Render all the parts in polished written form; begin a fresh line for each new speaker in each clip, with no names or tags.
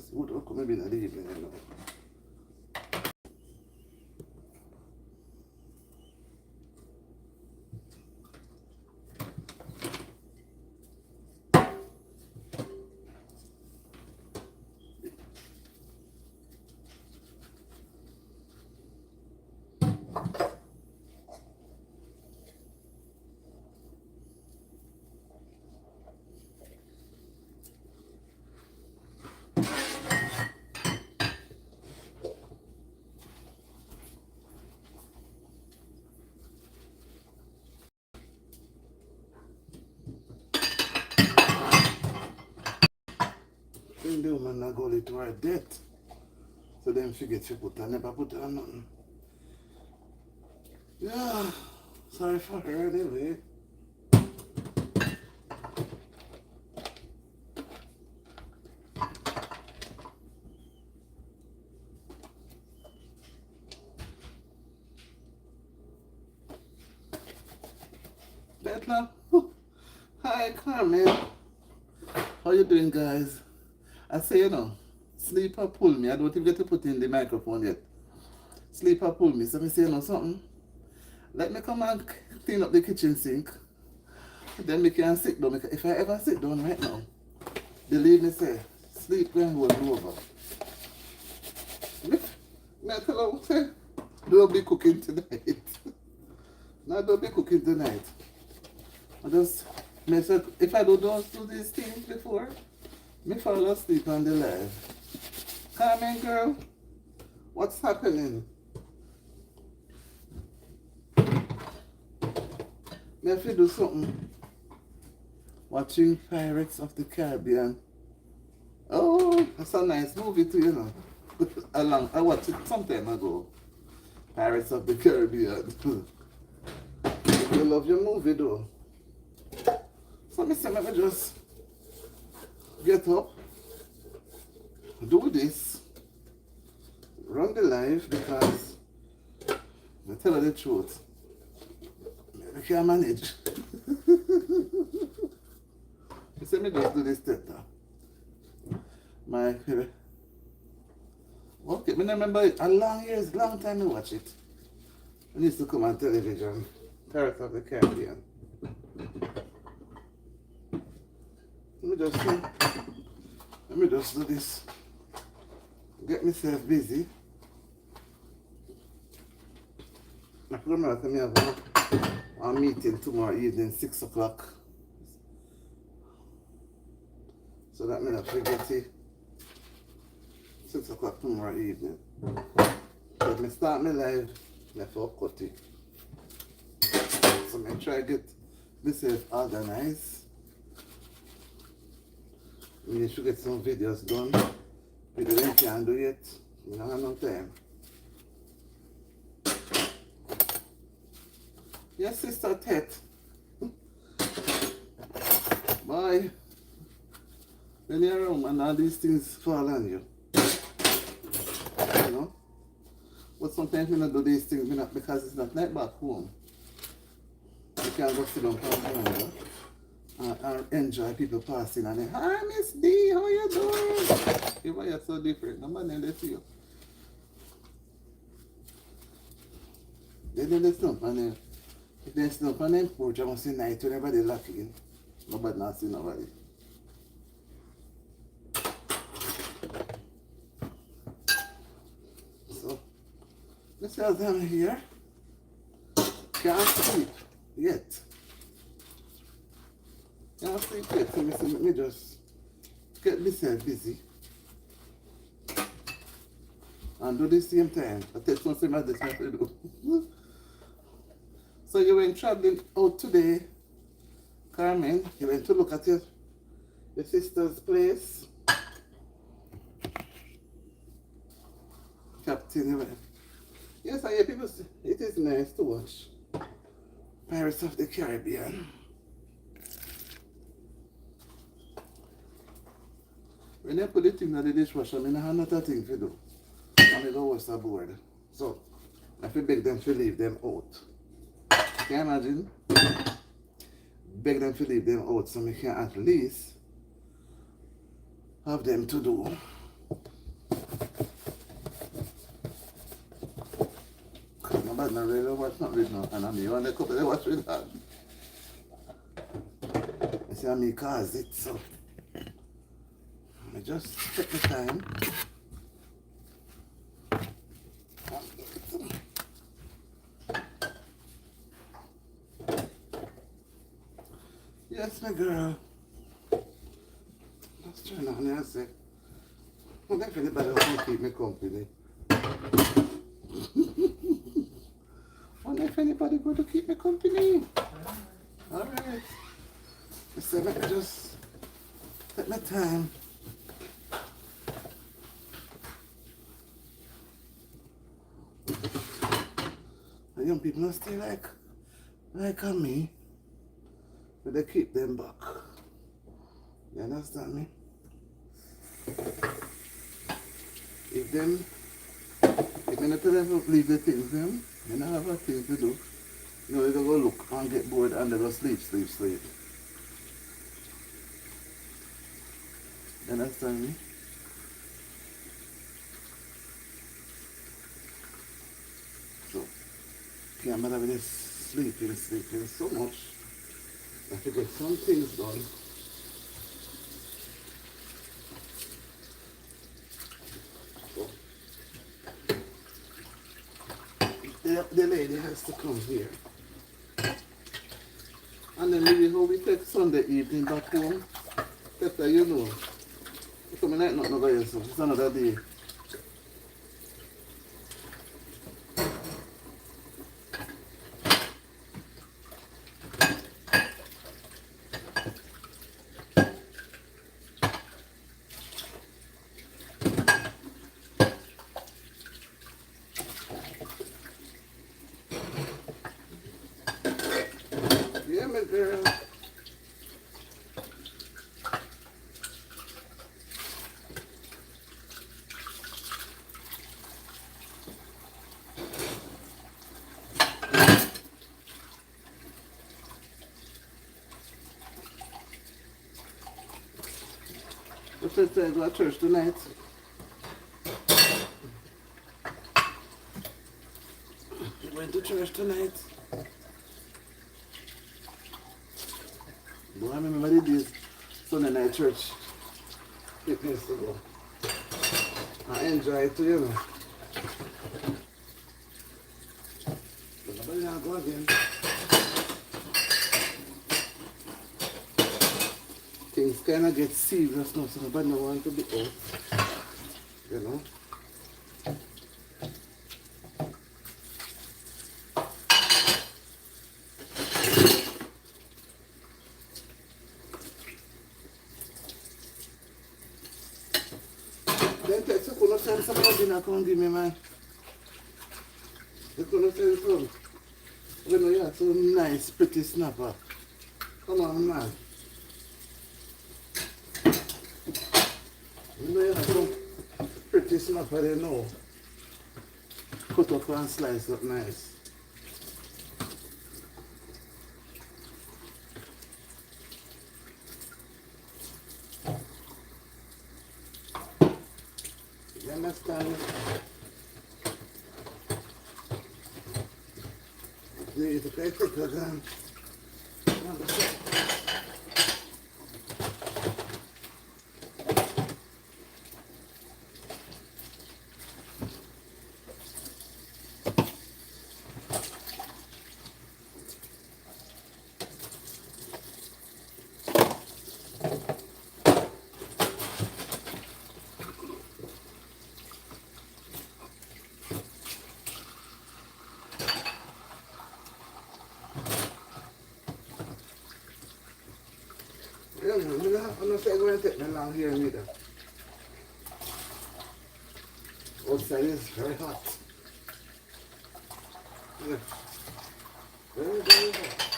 Just would come maybe in the evening, you know. Then the woman not go to her debt. So then forget she put her, never put her on nothing. Yeah, sorry for her anyway. Betla, hi Carmen. How you doing, guys? I say, you know, sleeper pull me. I don't even get to put in the microphone yet. Sleeper pull me. So me say, you know something? Let me come and clean up the kitchen sink. Then we can sit down. If I ever sit down right now, believe me, say, sleep going will be over. Me tell her, say, don't be cooking tonight. No, don't be cooking tonight. I just, if I don't do these things before, me fall asleep on the live. Come in, girl. What's happening? Me have to do something. Watching Pirates of the Caribbean. Oh, that's a nice movie too, you know. I watched it some time ago. Pirates of the Caribbean. You love your movie though. So me say, let me just get up, do this, run the live because I tell her the truth. I can't manage. You say me just do this theta. My baby. Okay, I remember it a long time I watch it. I used to come on television. Pirates of the Caribbean. Let me just do this. Get myself busy. I remember I have a meeting tomorrow evening, 6 o'clock. So that means I forget it. 6 o'clock tomorrow evening. Let me start my live, I cut it. So I try to get myself organized. We should get some videos done. We can't do yet. We don't have no time. Yes, Sister Tet. Bye. When you're home and all these things fall on you. You know? But sometimes we don't do these things because it's not like back home. You can't go sit down and enjoy people passing and then, hi Miss D, how you doing? You why you're so different. Nobody they see you. They stump and then if they stump on them porch, I must say night when everybody laughing. Nobody not see nobody. So let's have them here. Can't sleep yet. Can't sleep yet, so let me just get myself busy and do the same time. I take something like this I to do. So you went traveling out today, Carmen. You went to look at your sister's place. Captain, you went. Yes, I hear people say it is nice to watch Pirates of the Caribbean. When I put the thing in the dishwasher, I have another thing to do. And I go wash the board. So, I have to beg them to leave them out. Can you imagine? Beg them to leave them out so I can at least have them to do. I really watch not with no anime. You want a couple they watch with that. I see how me cause it, so I just take the time. Yes, my girl. Let's turn on there and say, well, if anybody wants to keep me company. Wonder if anybody going to keep me company. Alright. So let me just take my time. The young people don't stay like on me. But they keep them back. You understand me? If me not tell them to leave the things them, they don't have a thing to do. You know, they go look and get bored and they go sleep. You understand me? So, can't bother with this sleeping so much. I have to get some things done. So, the lady has to come here. And then maybe how we take Sunday evening back home. After you know. So I like nothing about yourself. It's another day. Yeah, my girl. What's that say? Go to church tonight. You going to church tonight? Boy, I remember the days Sunday night church. It needs to go. I enjoy it too, you know. But nobody now go again. Things kind of get serious now, so nobody don't want to be out. You know? Then text you couldn't send some dinner, come give me, man. You couldn't send some. You know, you have some nice, pretty snapper. Come on, man. You know, you have some pretty snapper there now. Cut up and slice up nice. You understand? You have to take a gun. Yeah, man, I'm not saying going to take me long here neither. Outside is very hot. Yeah. Very, very hot.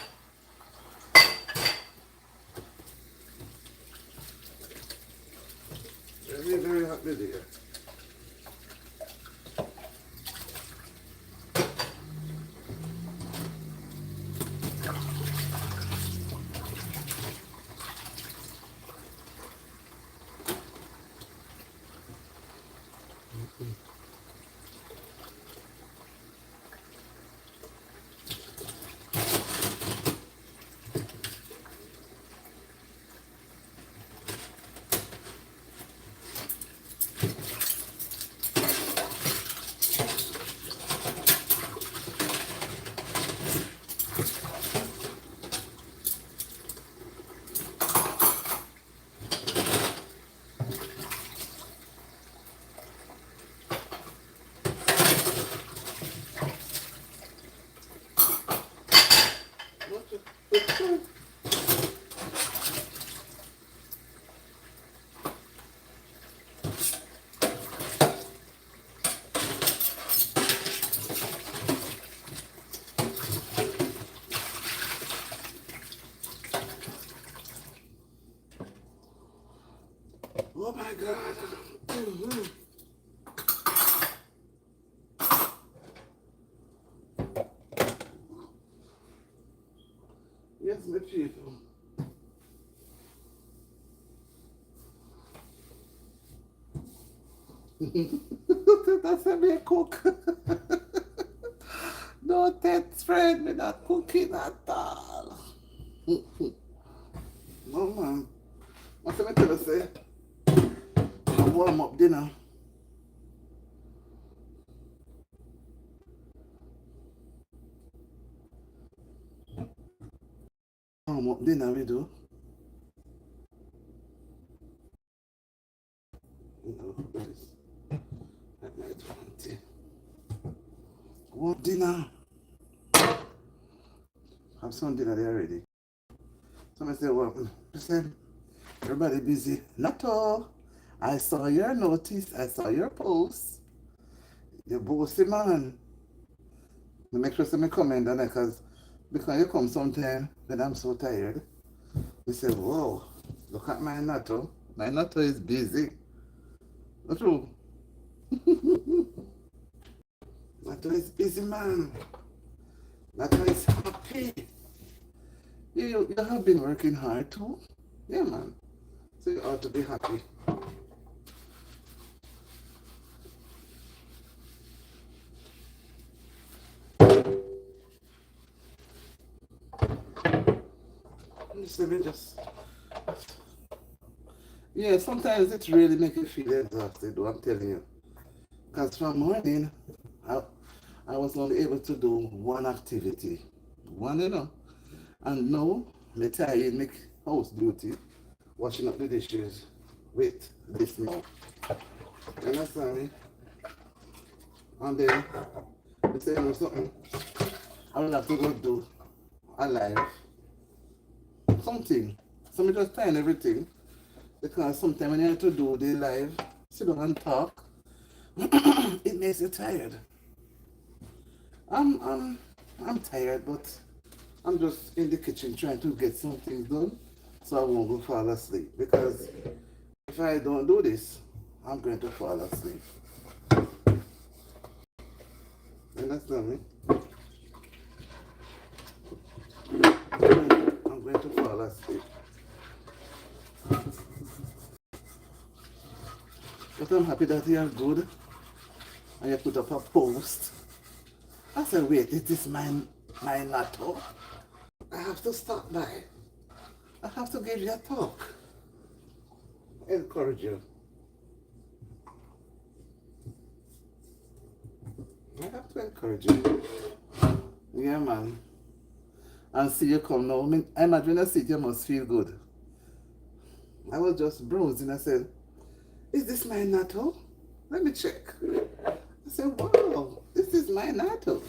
Very, very hot with here. Oh my God. Mm-hmm. Yes, my people. That's how me cook. No text friend, me not cooking at all. No man. What's I tell you say? I warm up dinner. Warm up dinner we do. You know, this. That might 20. Warm dinner. Have some dinner there already. Somebody say, well, listen, everybody busy. Not all. I saw your notice. I saw your post. You bossy man. You make sure me comment on it because you come sometime when I'm so tired. You say, whoa, look at my natto. My natto is busy. Not true. Natto is busy, man. Natto is happy. You have been working hard too. Yeah, man. So you ought to be happy. Just yeah, sometimes it really makes you feel exhausted, though, I'm telling you. Because from morning, I, I was only able to do one activity. One, you know. And now, me tired, make house duty, washing up the dishes with this now. You understand me? And then, you say, you know something, I will have to go do a live, something. So me just plan everything. Because sometimes when you have to do the live, sit down and talk, it makes you tired. I'm, I'm, I'm tired, but I'm just in the kitchen trying to get some things done so I won't go fall asleep. Because if I don't do this, I'm going to fall asleep. You understand me? I'm going to fall asleep. But I'm happy that you are good and you put up a post. I said, wait, is this my natto? I have to stop by. I have to give you a talk. Encourage you. I have to encourage you. Yeah, man. And see you come now. I imagine I see it, you must feel good. I was just browsing. I said, is this my natto? Let me check. I said, wow, this is my natto.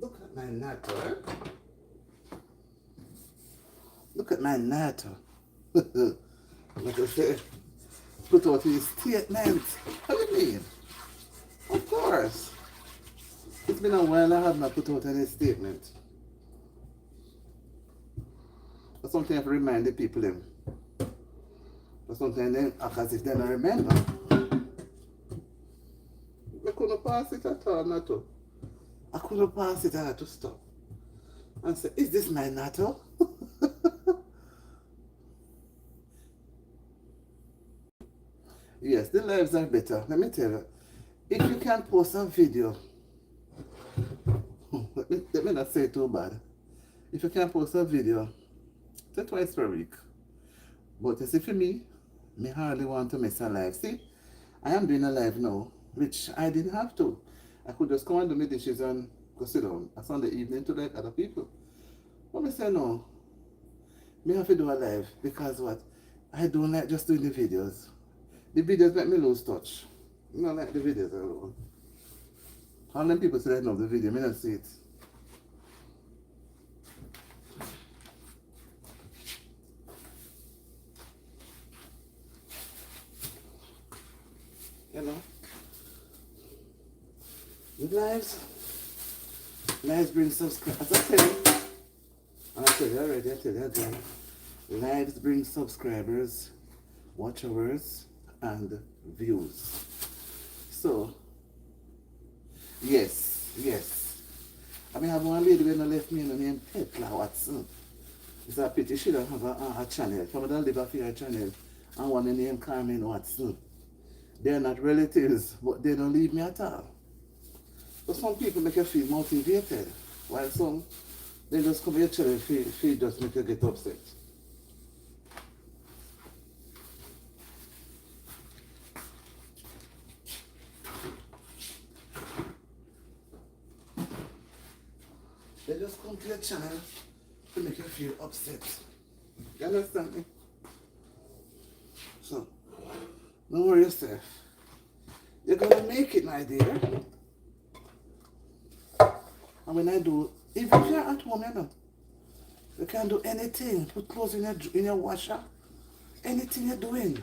Look at my natto. Eh? Look at my natto. Like I said, put out his statement. What do you mean? Of course. It's been a while I have not put out any statement. But something I have to remind the people them. But sometimes they act as if they don't remember. I couldn't pass it at all, natto. I couldn't pass it, I had to stop. And say, is this my natto? Yes, the lives are better. Let me tell you. If you can post a video, let me not say it too bad. If you can post a video, say twice per week. But you see, for me hardly want to miss a live. See, I am doing a live now, which I didn't have to. I could just come and do my dishes and go sit down a Sunday evening to like other people. But I say no, me have to do a live because what? I don't like just doing the videos. The videos make me lose touch. I don't like the videos alone. How many people say they love the video? Me not see it. Lives bring subscribers. As I tell you, and I tell you already, I tell you again. Lives bring subscribers, watch hours, and views. So, yes. I mean, I have one lady when I left me named Petla Watson. It's a pity she don't have a channel. If I would live off her channel and one named Carmen Watson. They're not relatives, but they don't leave me at all. But some people make you feel motivated, while some, they just come here channel feel just make you get upset. They just come to your channel to make you feel upset. You understand me? So, don't worry yourself. You're gonna make it, my dear. And when I do, even if you're at home, you can do anything. Put clothes in your washer. Anything you're doing.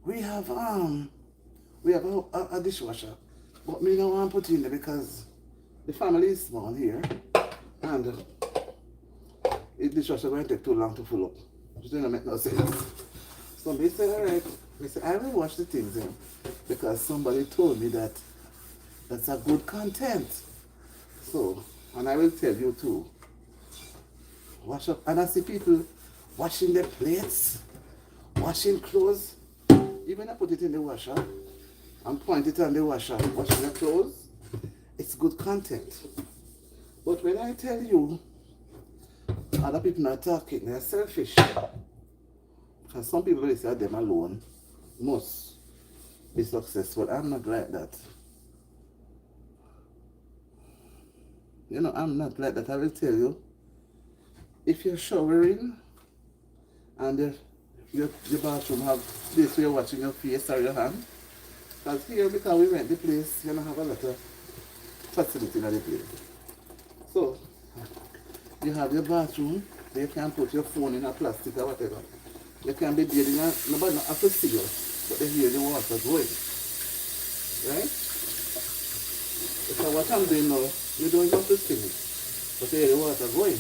We have a dishwasher, but me don't want to put it in there because the family is small here, and the dishwasher going to take too long to fill up. It doesn't make no sense. So me say, alright, me say I will wash the things in because somebody told me that that's a good content. So, and I will tell you too. Wash up, and I see people washing their plates, washing clothes. Even I put it in the washer and point it on the washer, washing the clothes. It's good content. But when I tell you, other people are talking, they're selfish. Because some people they say them alone must be successful. I'm not like that. You know, I'm not like that. I will tell you, if you're showering and your bathroom have place where you're watching your face or your hand, because here, because we rent the place, you don't have a lot of facility in the place. So, you have your bathroom, you can put your phone in a plastic or whatever. You can be bathing, nobody not have to see you, but they hear the water going. Right? So what I'm doing now, you don't have to see me, but you hear the water going.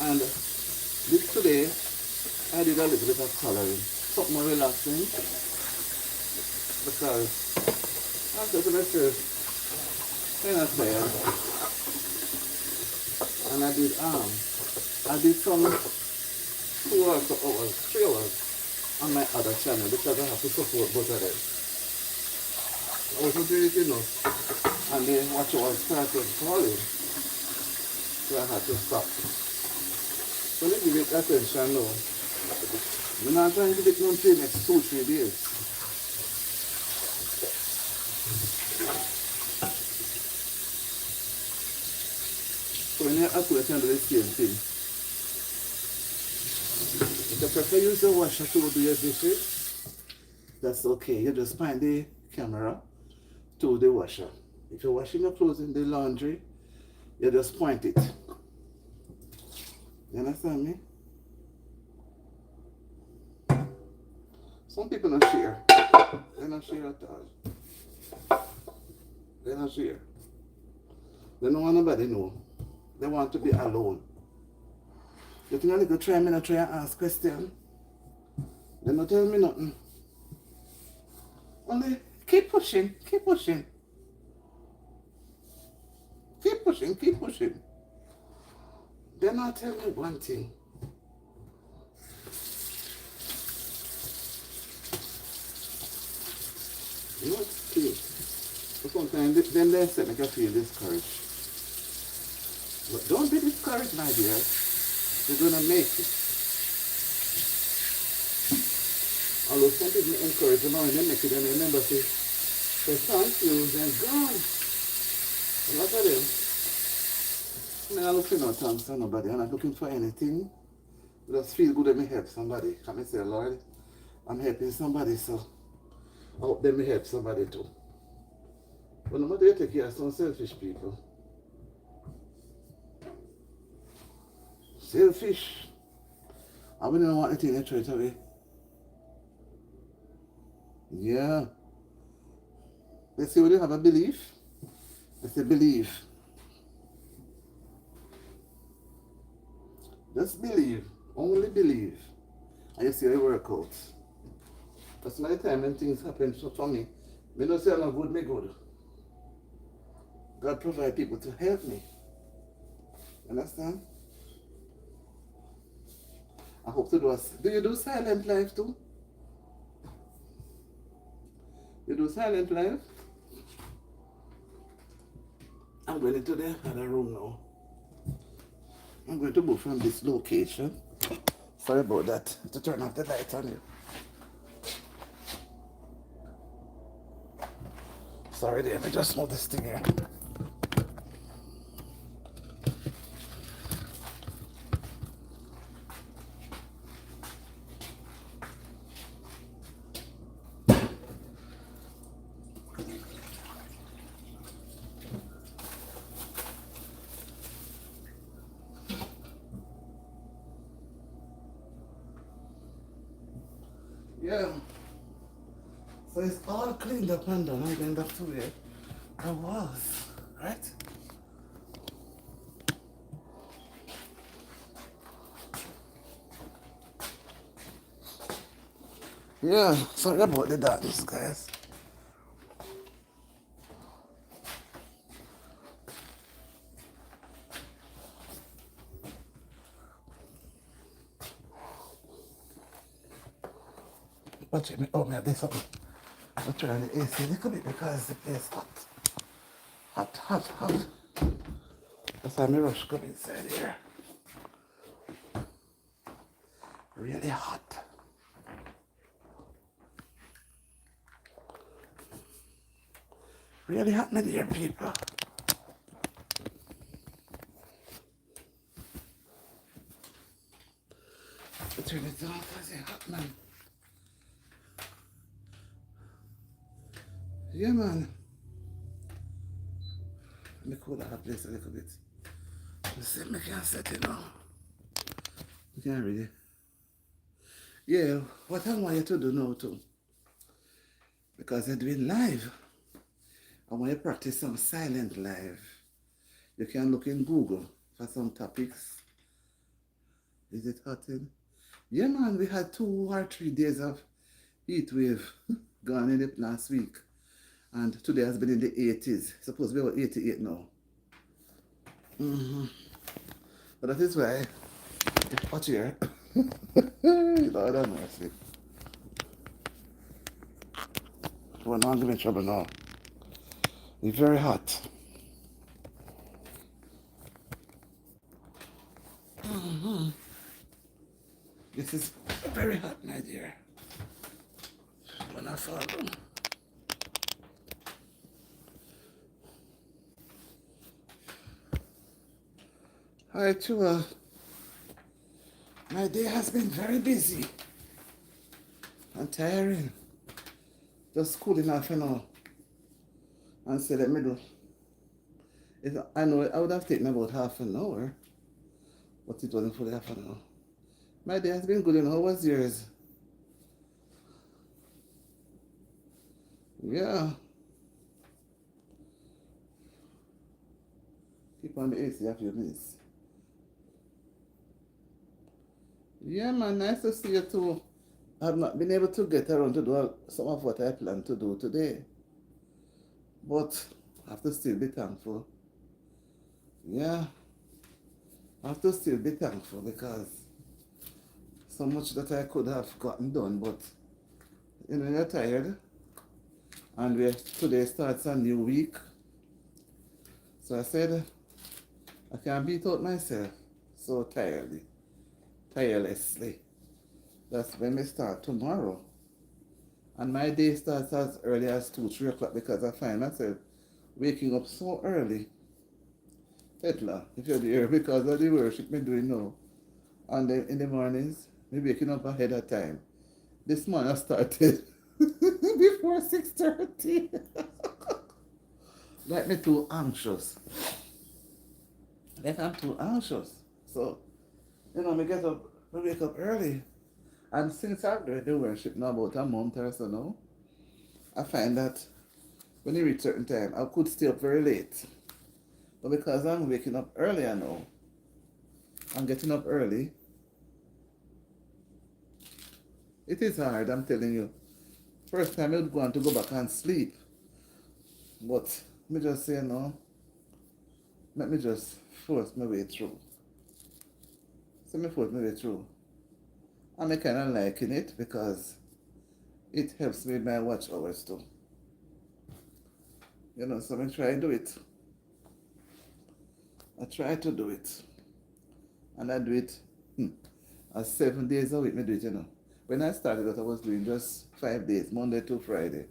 And this today, I did a little bit of coloring, something more relaxing, because after myself, kind of tired, and I did some 2 hours, 3 hours on my other channel because I have to support both of them. I wasn't doing it enough, and the watch hours started falling, so I had to stop. So let me give it attention now. I'm not trying to get it until next 2-3 days. So when you're at work, you can do the same thing. If you prefer use the washer to do your dishes, that's okay. You just point the camera to the washer. If you're washing your clothes in the laundry, you just point it. You understand me? Some people don't share. They don't share at all. They don't share. They don't want nobody to know. They want to be alone. You think I could try me and try and ask questions? They don't tell me nothing. Only keep pushing, keep pushing. Keep pushing, keep pushing. They not tell me one thing. You know what's cute? But sometimes then they say make you feel discouraged. But don't be discouraged, my dear. You're gonna make it. Although some people encourage them, when they make it, and they remember say thank you, then gone. A lot of them. I'm not looking for thanks to nobody. I'm not looking for anything. I just feel good when I help somebody. Can I say, Lord, I'm helping somebody, so I hope they may help somebody too. But no matter you take care of some selfish people. Selfish. I wouldn't know what to take straight away. Yeah. They say, when you have a belief, they say, believe. Just believe. Only believe. And you see it work out. That's my time when things happen for me. Me don't say I'm not good, me good. God provide people to help me. Understand? I hope to do a... Do you do silent life too? You do silent life? I'm going into the other room now. I'm going to move from this location. Sorry about that. To turn off the light on you. Sorry there, I just moved this thing here. Yeah. So it's all cleaned up and done. I'm going back to where I was. Right? Yeah, sorry about the darkness, guys. Watch me. Oh, man, there's something. I'm turning the AC a little bit because the place is hot. Hot, hot, hot. That's why I rush come inside here. Really hot. Really hot, my dear people. I turn it down because it's hot, man. Yeah, man. Let me cool that place a little bit. You see, I can't set it now. You can't really. Yeah, what I want you to do now too, because you're doing live, I want you to practice some silent live. You can look in Google for some topics. Is it hot in? Yeah, man, we had 2 or 3 days of heat wave gone in it last week. And today has been in the 80s. It's supposed to be about 88 now. But that is why it's hot here. Lord have mercy. We're not giving trouble now. It's very hot. This is very hot, my dear. When I fall down. Hi, Chua. My day has been very busy and tiring. Just cooling off and all. And say, let me do. I know I would have taken about half an hour, but it wasn't fully half an hour. My day has been good, you know. How was yours? Yeah. Keep on the AC a few minutes. Yeah, man, nice to see you too. I've not been able to get around to do some of what I planned to do today. But I have to still be thankful. Yeah. I have to still be thankful because so much that I could have gotten done, but you know, you're tired. And today starts a new week. So I said, I can't beat out myself so tirelessly. That's when we start tomorrow. And my day starts as early as 2, 3 o'clock because I find myself waking up so early. Tetla, if you're there, because of the worship me doing now. And then in the mornings, me waking up ahead of time. This morning I started before 6:30. Like me too anxious. Like I'm too anxious. So, you know, me wake up early. And since I've doing the worship now about a month or so now, I find that when you reach certain time, I could stay up very late. But because I'm waking up earlier now, I'm getting up early, it is hard, I'm telling you. First time I'd want to go back and sleep. But me just say no, let me just force my way through. So me force my way through. And I kind of liking it because it helps me with my watch hours too. You know, so I try to do it. I try to do it. And I do it 7 days a week, me do it, you know. When I started that, I was doing just 5 days, Monday to Friday.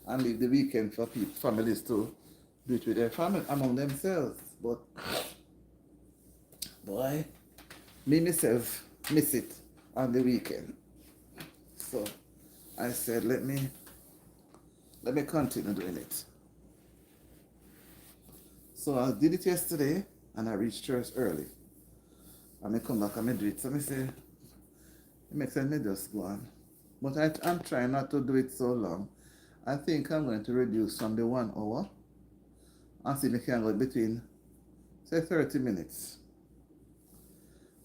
And leave the weekend for people, families to do it with their family, among themselves. But, boy, me myself miss it on the weekend. So I said, let me continue doing it. So I did it yesterday and I reached church early. And I come back and I do it. So I say, it makes sense, me just go on. But I'm trying not to do it so long. I think I'm going to reduce from the 1 hour and see if I can go between, say, 30 minutes.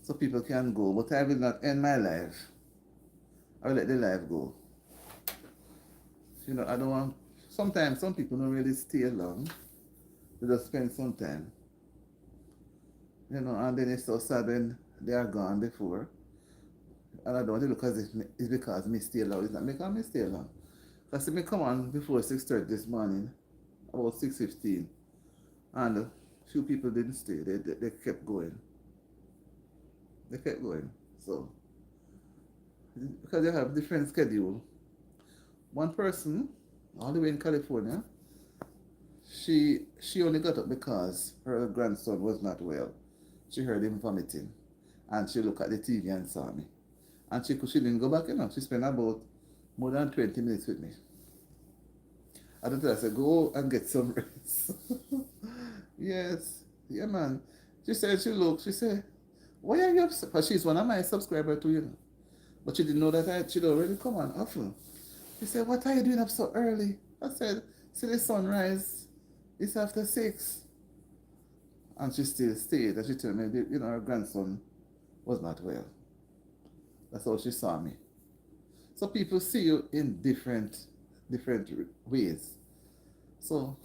So people can go. But I will not end my live. I will let the live go. You know, I don't want, sometimes some people don't really stay long. They just spend some time. You know, and then it's so sad when they are gone before. And I don't want to look as if it's because me stay long. It's not because me stay long. Because me come on before 6:30 this morning, about 6:15. And a few people didn't stay. They kept going. They kept going. So, because they have different schedule. One person, all the way in California, she only got up because her grandson was not well. She heard him vomiting. And she looked at the TV and saw me. And she didn't go back, you know. She spent about more than 20 minutes with me. I don't tell her, I said, go and get some rest. Yes. Yeah, man. She said, she said, why are you upset? Because she's one of my subscribers too, you know. But she didn't know that she'd already come on often. She said, what are you doing up so early? I said, see the sunrise. It's after 6. And she still stayed. And she told me, you know, her grandson was not well. That's how she saw me. So people see you in different ways. So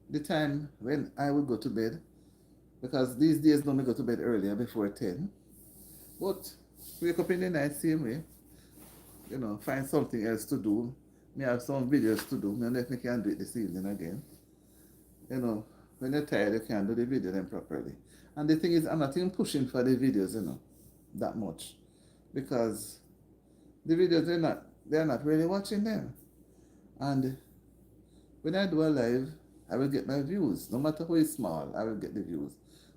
the time when I would go to bed, because these days don't go to bed earlier before 10, but wake up in the night same way, you know, find something else to do. Me have some videos to do. Me and if me can do it this evening again. You know, when you're tired, you can't do the video then properly. And the thing is, I'm not even pushing for the videos, you know, that much. Because the videos, they're not really watching them. And when I do a live, I will get my views. No matter how it's small, I will get the views.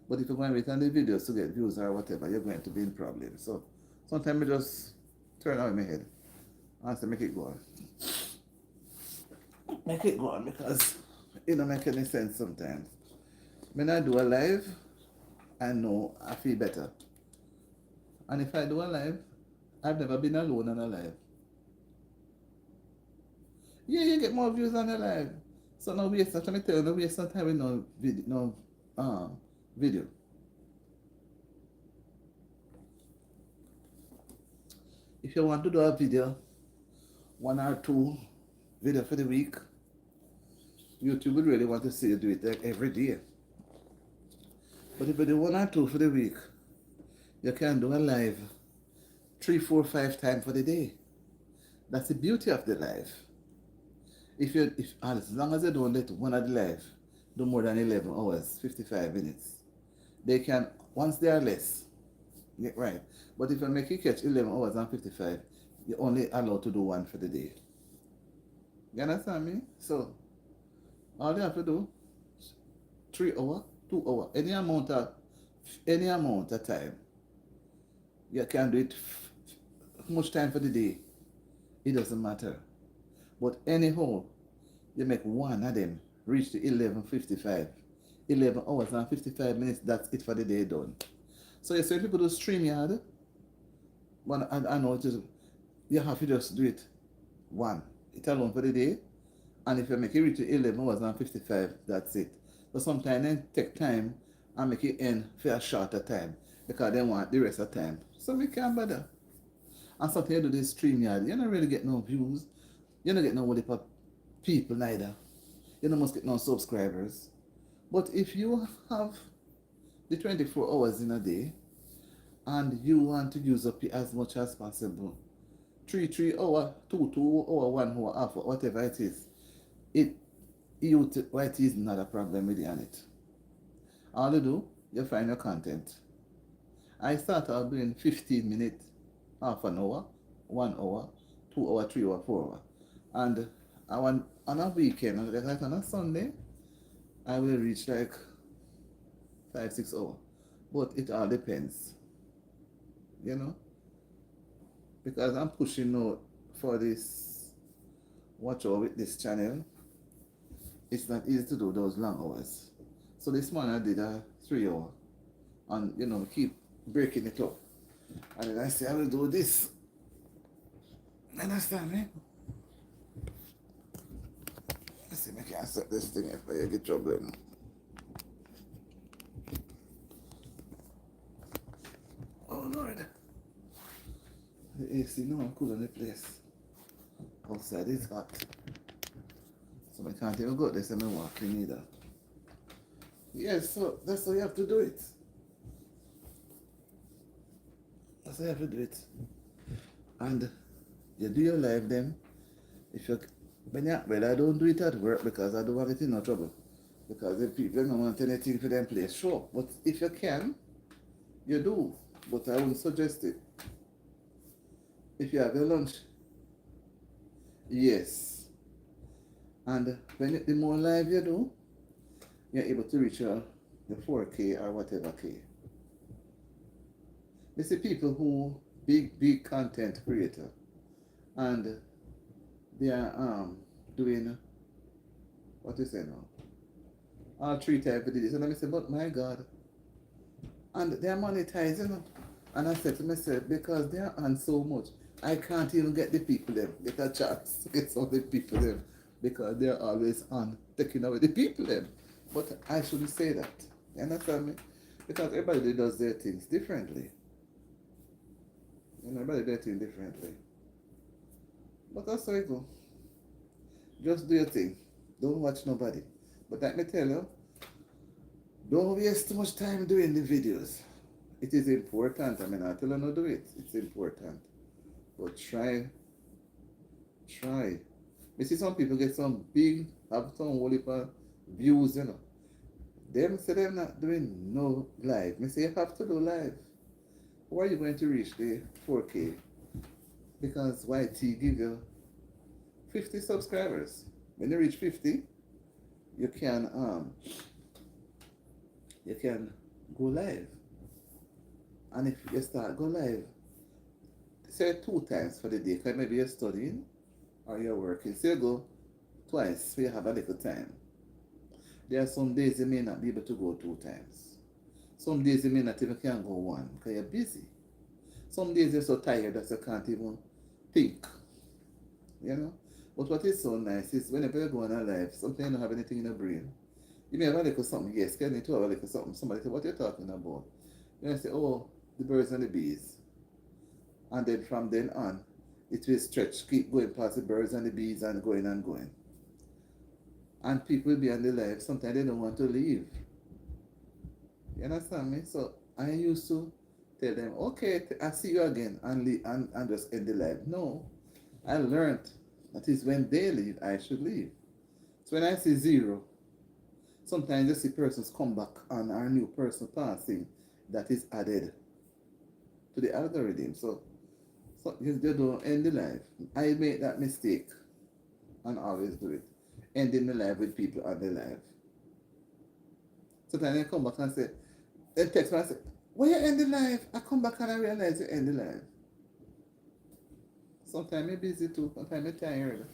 But if you're going to wait on the videos to get views or whatever, you're going to be in problems. So sometimes I just turn out my head and say, make it go on. Make it go on because it don't make any sense sometimes. When I do a live, I know I feel better. And if I do a live, I've never been alone on a live. Yeah, you get more views on a live. So no waste of time. I tell you, no waste of time with video. If you want to do a video, 1 or 2 video for the week, YouTube would really want to see you do it like every day. But if you do 1 or 2 for the week, you can do a live 3, 4, 5 times for the day. That's the beauty of the live. If as long as you don't let one of the live do more than 11 hours, 55 minutes, they can, once they are less, get right. But if you make it catch 11 hours and 55, you're only allowed to do 1 for the day. You understand me? So, all you have to do, 3 hours, 2 hours, any amount of time, you can do it much time for the day. It doesn't matter. But anyhow, you make 1 of them reach the 11:55. 11 hours and 55 minutes, that's it for the day done. So you say people do StreamYard, but I know you have to just do it 1. It alone for the day, And if you make it reach to 11 hours and 55, that's it. So sometimes then take time and make it end for a shorter time because they want the rest of the time. So we can't bother. And something you do this StreamYard, you don't really get no views. You don't get no money for people neither. You don't must get no subscribers. But if you have the 24 hours in a day and you want to use up as much as possible, 3 hour, 2 hour, 1 hour, half, whatever it is, it it is not a problem with it. All you do, you find your content. I start out doing 15 minutes, half an hour, 1 hour, 2 hour, 3 hour, 4 hour. And I want on a weekend, like on a Sunday, I will reach like 5, 6 hours. But it all depends, you know, because I'm pushing out for this watch over with this channel. It's not easy to do those long hours. So this morning I did a 3 hour and keep breaking it up. And then I say I will do this. Understand me? Let's see if I can set this thing if I get trouble. Oh Lord. The AC no cool in the place. Outside is hot. So I can't even go there so I'm walking either. Yes, so that's how you have to do it. That's how you have to do it. And you do your live then. If you well, I don't do it at work because I don't have it in no trouble. Because if people don't want anything for them place, sure. But if you can, you do. But I wouldn't suggest it. If you have your lunch, yes. And when the more live you do, you're able to reach the 4K or whatever K. You see people who big content creator and they are doing what you say now? All 3 type of videos. And I say, but my God. And they are monetizing. And I said to myself, because they are on so much, I can't even get the people them, get a chance to get some of the people them. Because they're always on taking away the people them. But I shouldn't say that. You understand me? Because everybody does their things differently. Everybody does things differently. But that's how it go. Just do your thing. Don't watch nobody. But let me tell you, don't waste too much time doing the videos. It is important. I mean, I tell you not do it. It's important. But try. You see some people get some big, have some whole heap of views, Them say they're not doing no live. Me say you have to do live. How are you going to reach the 4K? Because YT give you 50 subscribers. When you reach 50, you can go live. And if you start go live, say 2 times for the day, because maybe you're studying or you're working. So you go twice, so you have a little time. There are some days you may not be able to go 2 times. Some days you may not even can go 1 because you're busy. Some days you're so tired that you can't even think. But what is so nice is whenever you go on a live, sometimes you don't have anything in your brain. You may have a little something, yes, you need to have a little something. Somebody say, what are you talking about? You say, oh, the birds and the bees. And then from then on, it will stretch, keep going past the birds and the bees and going and going. And people will be on the live, sometimes they don't want to leave. You understand me? So I used to tell them, okay, I see you again and just end the live. No, I learned that is when they leave, I should leave. So when I see 0, sometimes you see persons come back on our new person passing that is added to the algorithm. So you don't end the live. I make that mistake and always do it. Ending the live with people on the live. Sometimes they come back and say, they text me and say, why you end the live? I come back and I realize you end the live. Sometimes I'm busy too, sometimes I'm tired.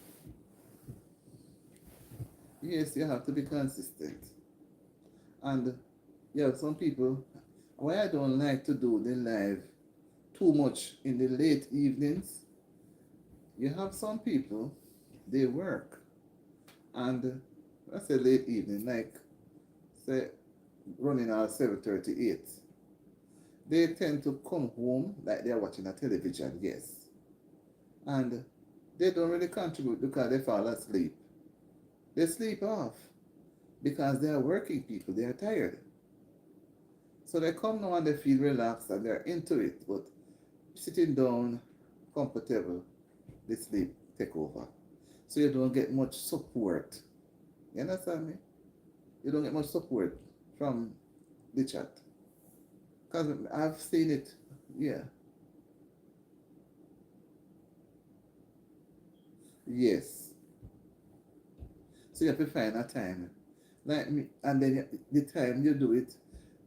Yes, you have to be consistent. And some people, why I don't like to do the live too much in the late evenings, you have some people, they work. And I say late evening, like say running at 7:38. They tend to come home like they're watching a television, yes. And they don't really contribute because they fall asleep. They sleep off because they are working people, they are tired. So they come now and they feel relaxed and they're into it, but sitting down, comfortable, the sleep take over. So you don't get much support. You understand me? You don't get much support from the chat. Because I've seen it. Yeah. Yes. So you have to find a time. Like me, and then the time you do it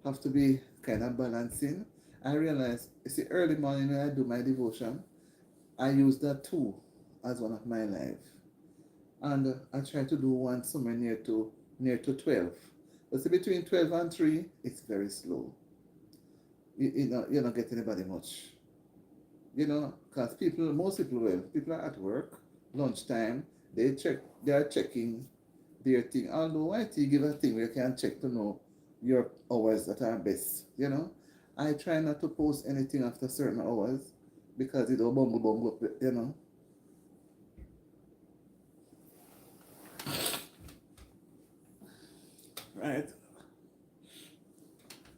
have to be kind of balancing. I realize, you see, early morning when I do my devotion, I use that too as one of my life. And I try to do one somewhere near to 12. But see, between 12 and 3, it's very slow. You're not getting anybody much. Because most people, well, people are at work, lunchtime, they are checking their thing. Although IT give a thing where you can check to know your hours that are best. I try not to post anything after certain hours because it will bumble, right?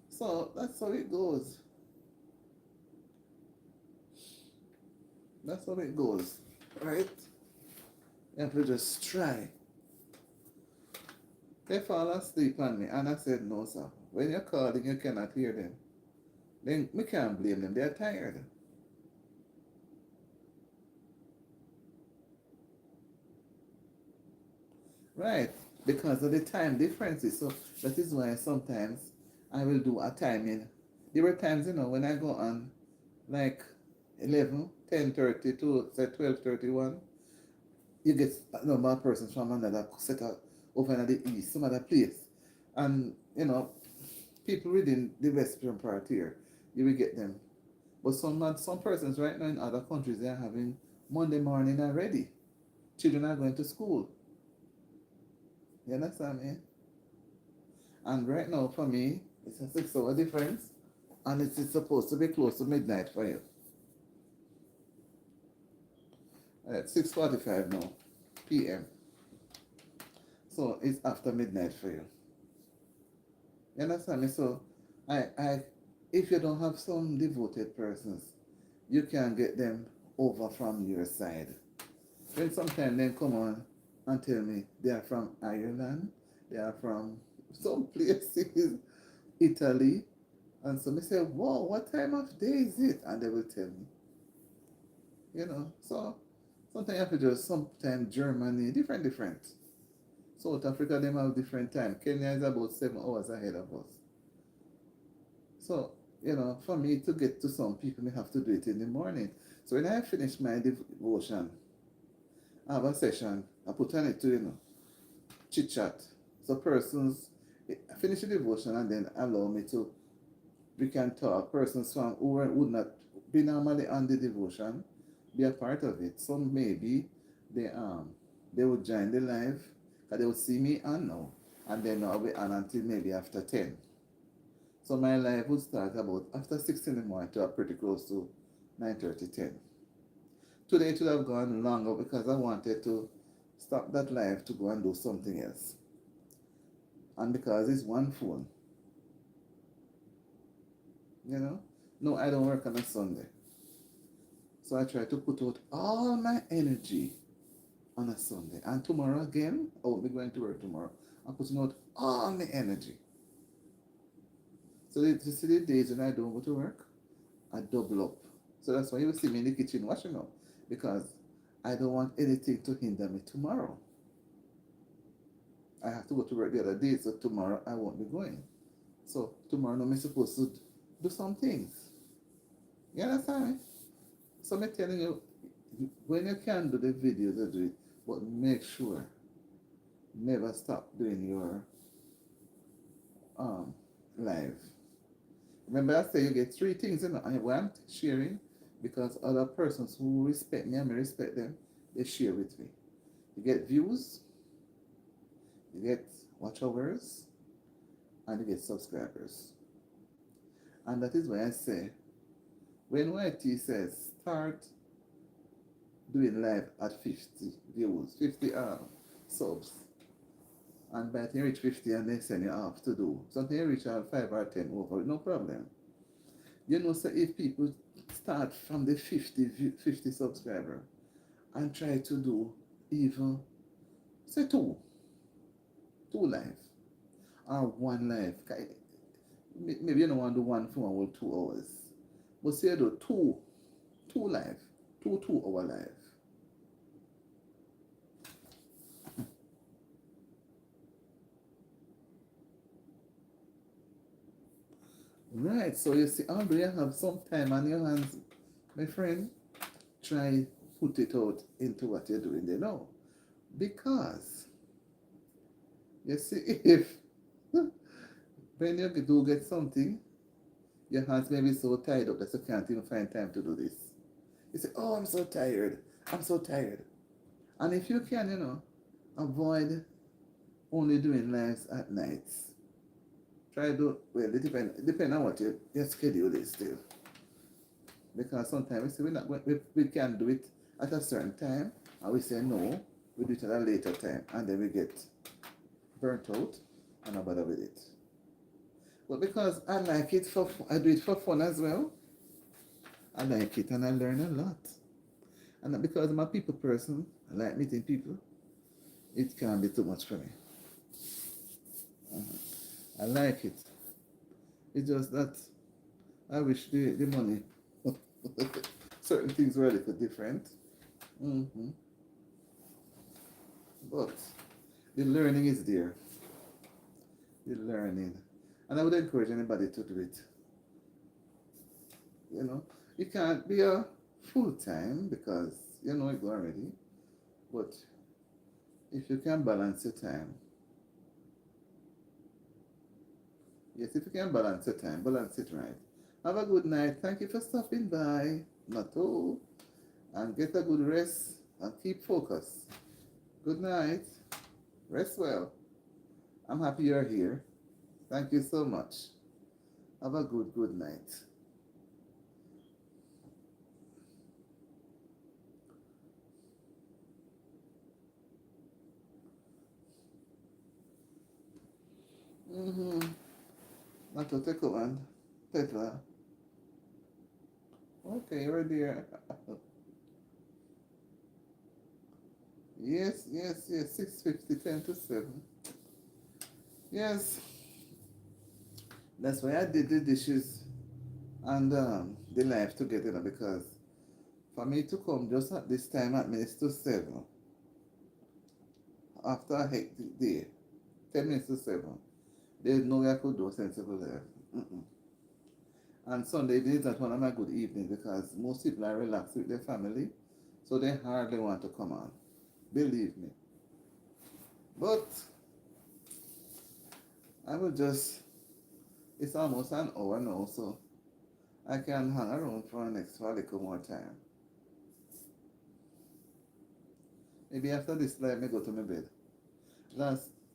So that's how it goes. That's how it goes, right? You have to just try. They fall asleep on me, and I said, no, sir. When you're calling, you cannot hear them. Then we can't blame them. They're tired. Right. Because of the time differences. So that is why sometimes I will do a timing. There were times, when I go on like 11, 10:30 to say 12:31, you get a number of persons from another set up over in the east, some other place. And, people within the western part here, you will get them. But some persons right now in other countries, they are having Monday morning already. Children are going to school. You understand me? And right now for me, it's a 6 hour difference. And it is supposed to be close to midnight for you. At 6:45 now, PM. So it's after midnight for you. You understand me? So I if you don't have some devoted persons, you can get them over from your side. Then sometimes they come on and tell me they are from Ireland, they are from some places, Italy. And so I say, whoa, what time of day is it? And they will tell me. So sometimes you have to just, sometimes Germany, different. South Africa, them have different time. Kenya is about 7 hours ahead of us. So, for me to get to some people, I have to do it in the morning. So when I finish my devotion, I have a session, I put on it to, chit chat. So persons finish the devotion and then allow me to, we can talk. Persons from who would not be normally on the devotion, be a part of it. Some maybe they would join the live, because they would see me on now. And then I'll be on until maybe after 10. So my live would start about after 6 in the morning to pretty close to 9:30, 10. Today it would have gone longer because I wanted to stop that live to go and do something else. And because it's one phone, you know. No, I don't work on a Sunday. So I try to put out all my energy on a Sunday. And tomorrow again, I won't be going to work tomorrow. I'm putting out all my energy. So you see the days when I don't go to work, I double up. So that's why you will see me in the kitchen washing up. Because I don't want anything to hinder me tomorrow. I have to go to work the other day, so tomorrow I won't be going. So tomorrow I'm supposed to do some things. You understand me? So I'm telling you, when you can do the videos, you do it. But make sure, never stop doing your um live. Remember I say you get three things and what I'm sharing, because other persons who respect me and I respect them, they share with me. You get views, You get watch hours and you get subscribers. And that is why I say, when YT says start doing live at 50 views, 50 subs, and by the time you reach 50 and they send you off to do something, you reach 5 or 10 over, no problem. You know, so if people start from the 50 subscriber and try to do even, say two live or one live, maybe you don't want to do one for 1 or 2 hours, but say you do two live, 2 2 hour live. Right, so you see, although you have some time on your hands, my friend, try put it out into what you're doing there now. Because, you see, if when you do get something, your hands may be so tied up that you can't even find time to do this. You say, oh, I'm so tired. I'm so tired. And if you can, avoid only doing lives at nights, try to, well, it depend on what your schedule is still. Because sometimes we say we can do it at a certain time, and we say no, we do it at a later time, and then we get burnt out and not bother with it. But because I like it I do it for fun as well. I like it and I learn a lot. And because I'm a people person, I like meeting people, it can't be too much for me. I like it. It's just that I wish the money, certain things were a little different. Mm-hmm. But the learning is there. The learning. And I would encourage anybody to do it. It can't be a full time because you know it already. But if you can balance your time, yes, if you can balance your time, balance it right. Have a good night. Thank you for stopping by. Not all. And get a good rest and keep focused. Good night. Rest well. I'm happy you're here. Thank you so much. Have a good night. Mm-hmm. Not to take one. Tetla. Okay, you're there. Yes, yes, yes. 6:50, 10 to 7. Yes. That's why I did the dishes and the life together because for me to come just at this time at minutes to 7 after a hectic day, 10 minutes to 7, there's no way I could do a sensible life. Mm-mm. And Sunday evening is not one of my good evenings because most people are relaxed with their family, so they hardly want to come on. Believe me. But I will just, it's almost an hour now, so I can hang around for the next for a little more time. Maybe after this live, I go to my bed.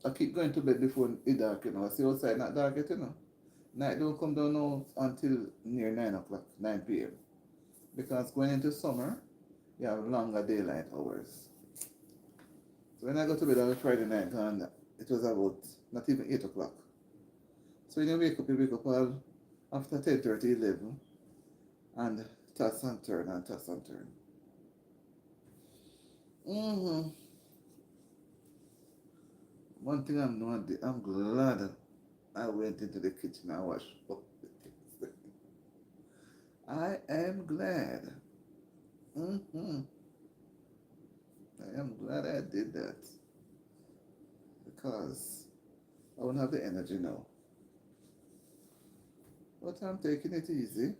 I keep going to bed before it dark, I see outside not dark yet, Night don't come down now until near 9 o'clock, 9 p.m. Because going into summer, you have longer daylight hours. So when I go to bed on Friday night, and it was about not even 8 o'clock. So when you wake up all after 10:30, 11, and toss and turn and toss and turn. Mm-hmm. One thing I'm glad I went into the kitchen and washed up the things. I am glad. Mm-hmm. I am glad I did that because I won't have the energy now. But I'm taking it easy.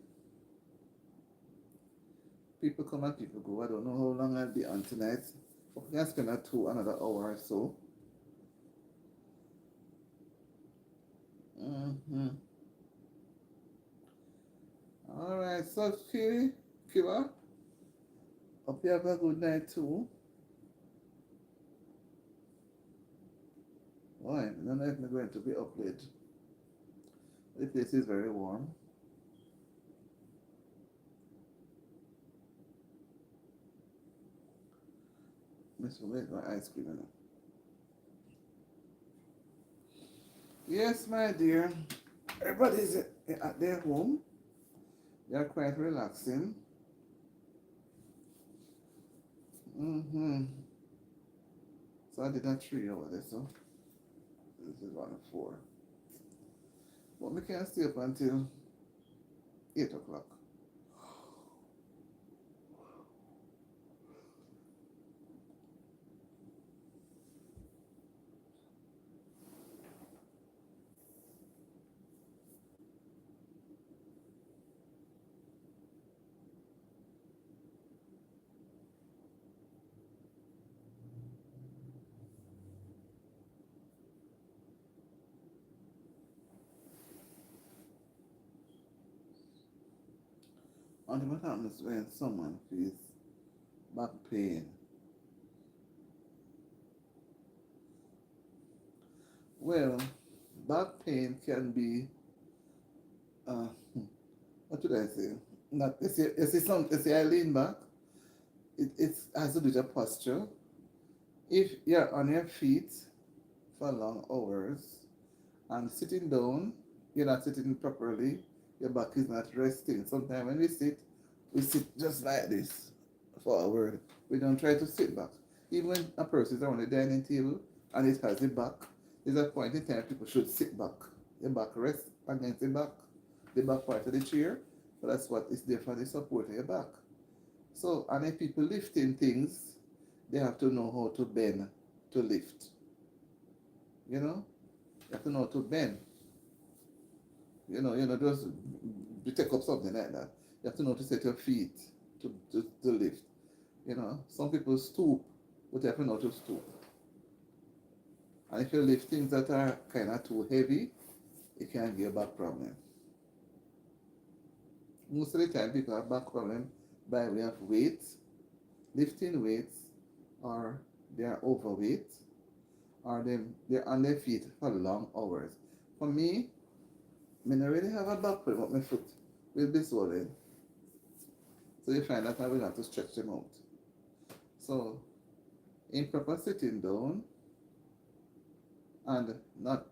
People come and people go. I don't know how long I'll be on tonight. I can spend another hour or so. Mm-hmm. All right, so Kiva, hope you have a good night too. Oh, I don't know if I'm going to be up late. The place is very warm. Miss make my ice cream. You know. Yes, my dear. Everybody's at their home. They are quite relaxing. Mm-hmm. So I did a 3 over there, so this is 1 4. But we can stay up until 8 o'clock. And what happens when someone feels back pain? Well, back pain can be, uh, what should I say? Not, you see I lean back. It has to do with your posture. If you're on your feet for long hours and sitting down, you're not sitting properly, your back is not resting. Sometimes when we sit just like this forward. We don't try to sit back. Even when a person is around the dining table and it has the back, there's a point in time people should sit back. Your back rests against the back part of the chair. So that's what is there for the support of your back. So, and if people lifting things, they have to know how to bend to lift. You know, you have to know how to bend. Just you take up something like that. You have to know to set your feet to lift. Some people stoop, but you have to know to stoop. And if you lift things that are kind of too heavy, it can give a back problem. Most of the time, people have back problem by way of weight, lifting weights, or they are overweight, or they're on their feet for long hours. For me, I don't really have a back problem, but my foot will be swollen. So you find that I will have to stretch them out. So improper sitting down and not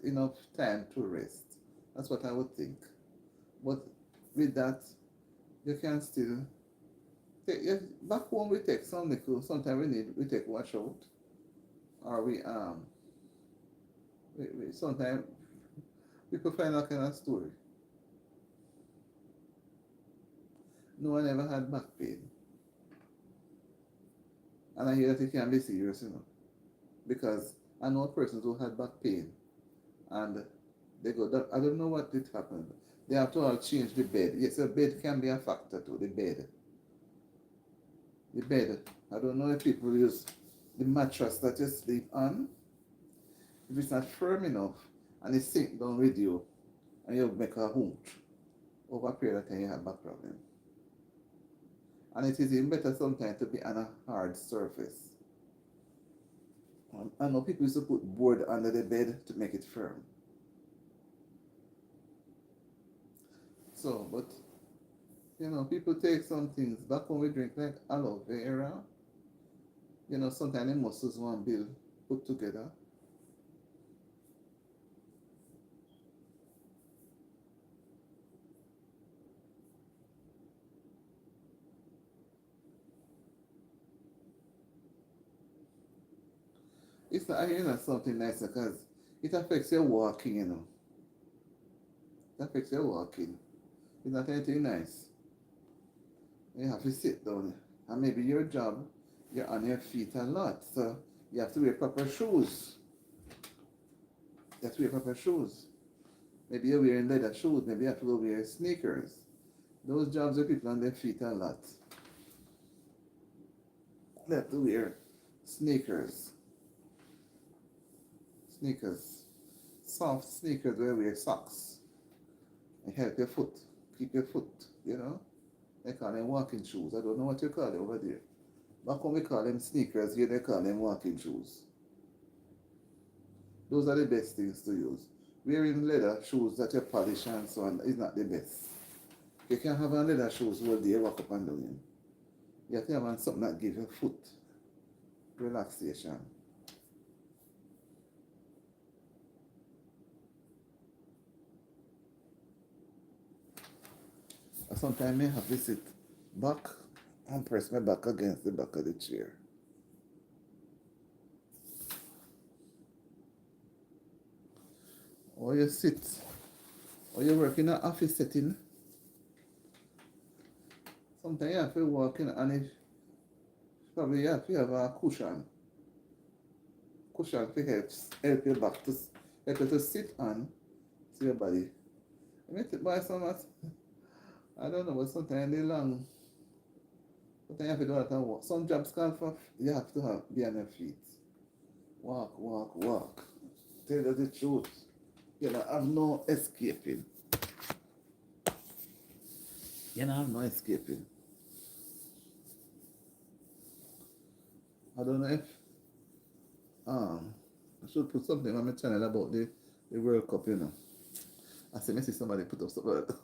enough time to rest. That's what I would think. But with that, you can still take back home we take some nickel. Sometimes we take wash out. Or we sometimes people find that kind of story. No one ever had back pain. And I hear that it can be serious, because I know persons who had back pain and they go, I don't know what did happen. They have to all change the bed. Yes, the bed can be a factor too, the bed. The bed. I don't know if people use the mattress that you sleep on. If it's not firm enough and it sink down with you and you make a hunch, over a period of time you have back problem. And it is even better sometimes to be on a hard surface. I know people used to put board under the bed to make it firm. So, but people take some things back when we drink like aloe vera. Sometimes the muscles want build put together. It's not, something nice because it affects your walking. It affects your walking. It's not anything nice. You have to sit down. And maybe your job, you're on your feet a lot. So you have to wear proper shoes. You have to wear proper shoes. Maybe you're wearing leather shoes. Maybe you have to go wear sneakers. Those jobs where people on their feet a lot. They have to wear sneakers. Sneakers. Soft sneakers where we wear socks. And help your foot. Keep your foot. They call them walking shoes. I don't know what you call it over there. Back when we call them sneakers, here they call them walking shoes. Those are the best things to use. Wearing leather shoes that you polish and so on is not the best. You can't have on leather shoes all day walk up and down. You have to have on something that gives your foot relaxation. Sometimes I have to sit back and press my back against the back of the chair. Or you sit, or you work in an office setting. Sometimes you have to walk in and if probably you have to have a cushion. Cushion to help your back to help you to sit on to your body. I mean, buy some, I don't know, but sometimes they long. Sometimes you have to do that and walk. Some jobs call for you have to be on your feet. Walk, walk, walk. Tell you the truth. You don't have no escaping. You don't have no escaping. I don't know if I should put something on my channel about the World Cup, you know. I see somebody put up something like that.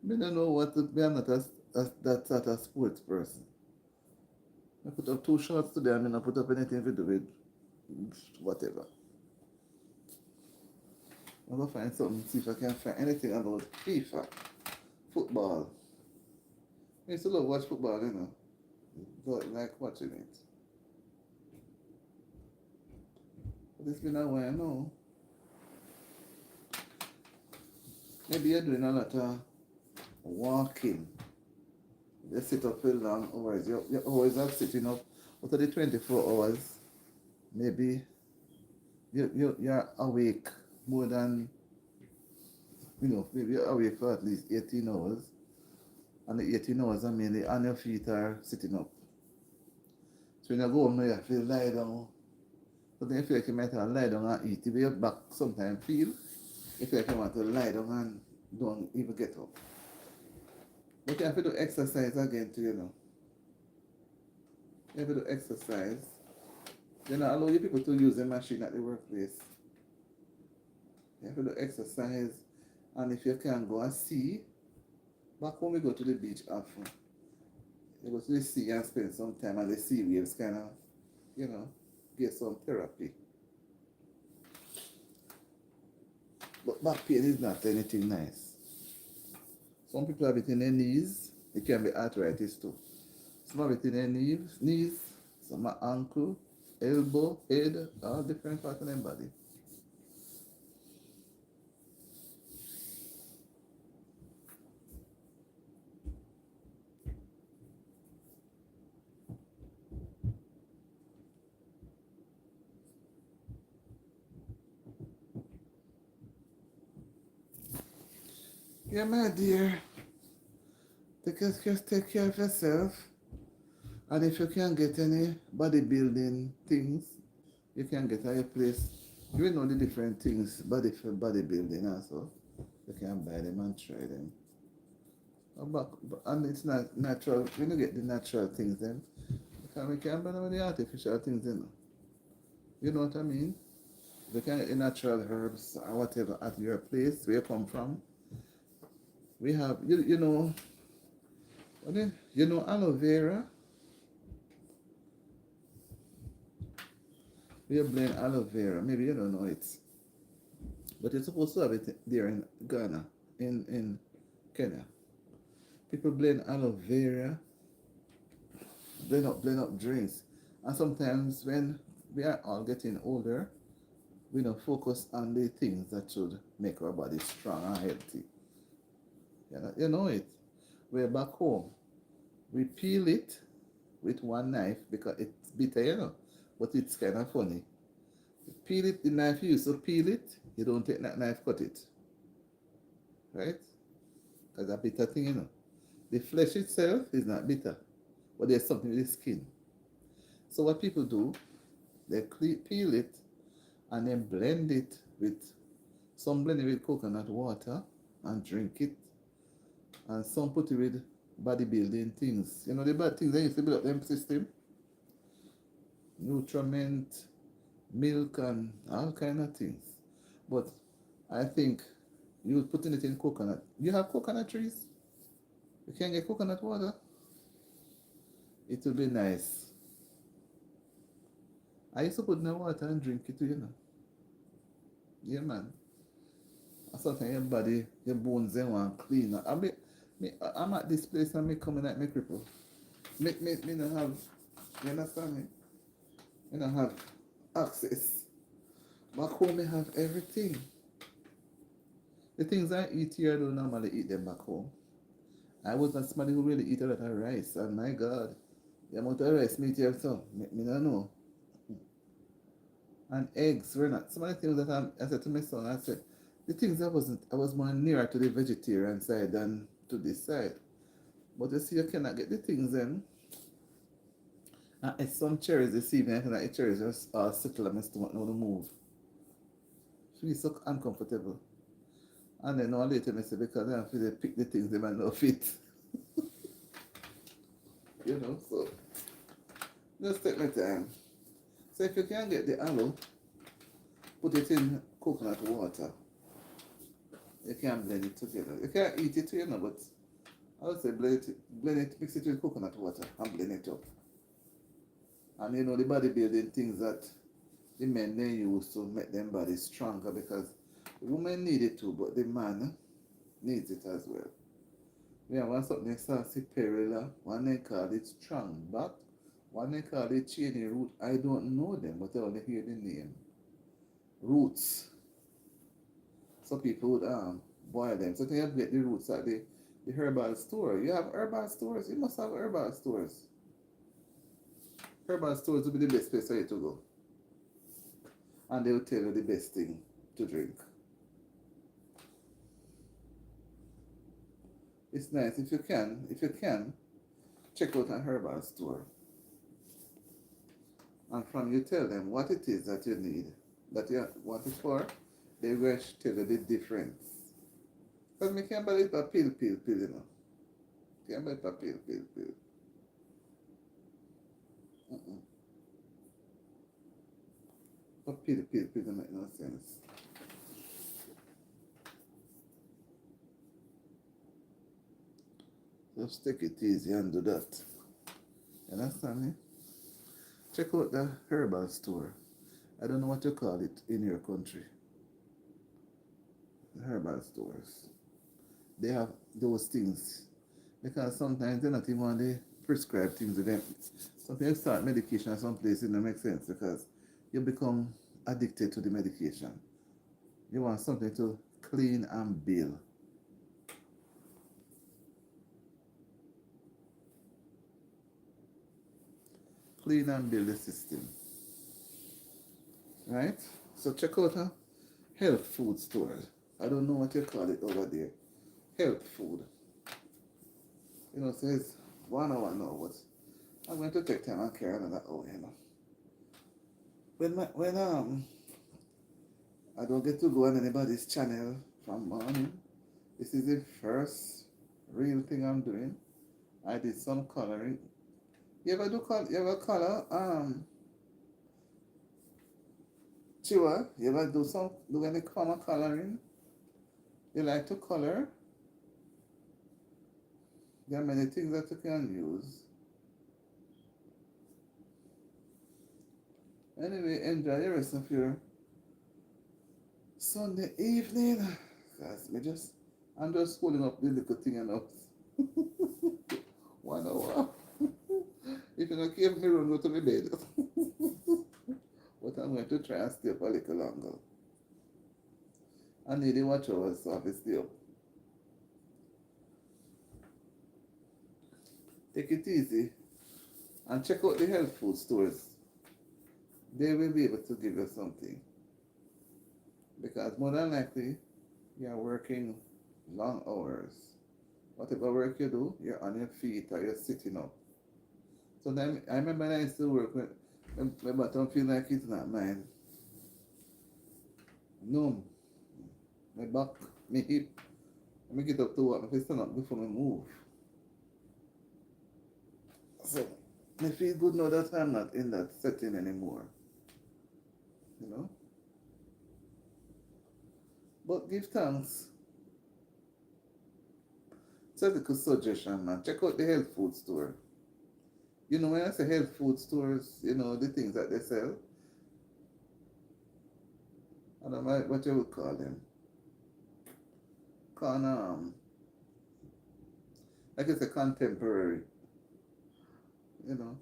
I don't know what to, I'm not that sort of sports person. I put up 2 shots today and then I put up anything to do with whatever. I'm gonna find something, see if I can find anything about FIFA, football. I used to love watch football, you know. But like watching it. But it's been a while now. Maybe you're doing a lot of walking. You sit up for long hours. You're always are sitting up. After the 24 hours, maybe you're awake more than, you know, maybe you're awake for at least 18 hours. And the 18 hours are mainly on your feet or sitting up. So when you go home, you feel lie down. But then you feel like you might have to lie down and eat. If your back sometimes feel, you feel like you want to lie down and don't even get up. But you have to do exercise again too, you know. You have to do exercise. They don't allow you people to use the machine at the workplace. You have to do exercise. And if you can go and see, back home we go to the beach often. You go to the sea and spend some time and the sea waves kind of, you know, get some therapy. But back pain is not anything nice. Some people have it in their knees. It can be arthritis too. Some have it in their knees, some are ankle, elbow, head, all different parts of their body. Yeah, my dear. Just take care of yourself. And if you can get any bodybuilding things, you can get at your place. You will know the different things for bodybuilding also. You can buy them and try them. And it's not natural. When you get the natural things then, we can buy them with the artificial things, you know. You know what I mean? You can get the natural herbs or whatever at your place where you come from. We have, you know, you know aloe vera? We blend aloe vera. Maybe you don't know it. But you're supposed to have it there in Ghana, in Kenya. People blend aloe vera, blend up drinks. And sometimes when we are all getting older, we don't focus on the things that should make our body strong and healthy. You know it. We're back home. We peel it with one knife because it's bitter, you know. But it's kind of funny. You peel it, the knife you use to peel it, you don't take that knife, cut it. Right? Because a bitter thing, you know. The flesh itself is not bitter, but there's something with the skin. So what people do, they peel it and then blend it with, some blend it with coconut water and drink it. And some put it with bodybuilding things. You know the bad things they used to build up them system? Nutriment, milk and all kind of things. But I think you putting it in coconut. You have coconut trees? You can get coconut water? It will be nice. I used to put in the water and drink it too, you know. Yeah, man. Sometimes your body, your bones, they want clean. I'm at this place and me coming at me cripple. Me not have, you understand me? Me not have access. Back home, me have everything. The things I eat here, I don't normally eat them back home. I was not somebody who really eat a lot of rice, and my God, the amount of rice me eat here, so me not know. And eggs were not. Some of the things that I said to my son, I said, the things I was more nearer to the vegetarian side than to this side. But you see, you cannot get the things then. I ate some cherries this evening, I cannot eat cherries, just settle on my stomach, now to move. Feel so uncomfortable. And then now later, I say, because I feel they pick the things they might not fit. You know, so just take my time. So if you can get the aloe, put it in coconut water. You can blend it together. You can't eat it, you know, but I would say blend it, mix it with coconut water and blend it up. And you know, the bodybuilding things that the men they use to make them body stronger because the women need it too, but the man needs it as well. We have one something sassy perilla, one they call it strong back, one they call it chainy root. I don't know them, but I only hear the name. Roots. So people would boil them. So they have to get the roots at the herbal store. You have herbal stores, you must have herbal stores. Herbal stores will be the best place for you to go. And they will tell you the best thing to drink. It's nice if you can, check out a herbal store. And from you tell them what it is that you need, that you want it for, they will tell you the difference. Because we can't buy it a pill, you know. Can't buy it a pill. Mm-mm. A pill, don't make no sense. Just take it easy and do that. You understand me? Check out the herbal store. I don't know what you call it in your country. The herbal stores. They have those things. Because sometimes they're not even on the prescribed things with them. Sometimes you start medication at some place, it don't make sense because you become addicted to the medication. You want something to clean and build. Clean and build the system. Right? So check out a health food store. I don't know what you call it over there. Health food. You know, says 1 hour now, but I'm going to take time and carry another hour, you know. When I don't get to go on anybody's channel from morning, this is the first real thing I'm doing. I did some coloring. You ever color Chiwa? You ever do any form of coloring? You like to color? There are many things that you can use. Anyway, enjoy the rest of your Sunday evening. Guys, I'm just holding up the little thing enough. 1 hour. If you don't give me run, go to my bed. But I'm going to try and stay up a little longer. I need to watch hours, so I have to stay up. Take it easy and check out the health food stores. They will be able to give you something. Because more than likely, you're working long hours. Whatever work you do, you're on your feet or you're sitting up. So then, I remember when I used to work when my bottom feel like it's not mine. Numb. My back, my hip. Let me get up to work, I stand up before I move. So, I feel good now that I'm not in that setting anymore. you know. But give thanks. So a good suggestion, man. Check out the health food store. You know, when I say health food stores, you know, the things that they sell, I don't know what you would call them. Con, like it's a contemporary, you know.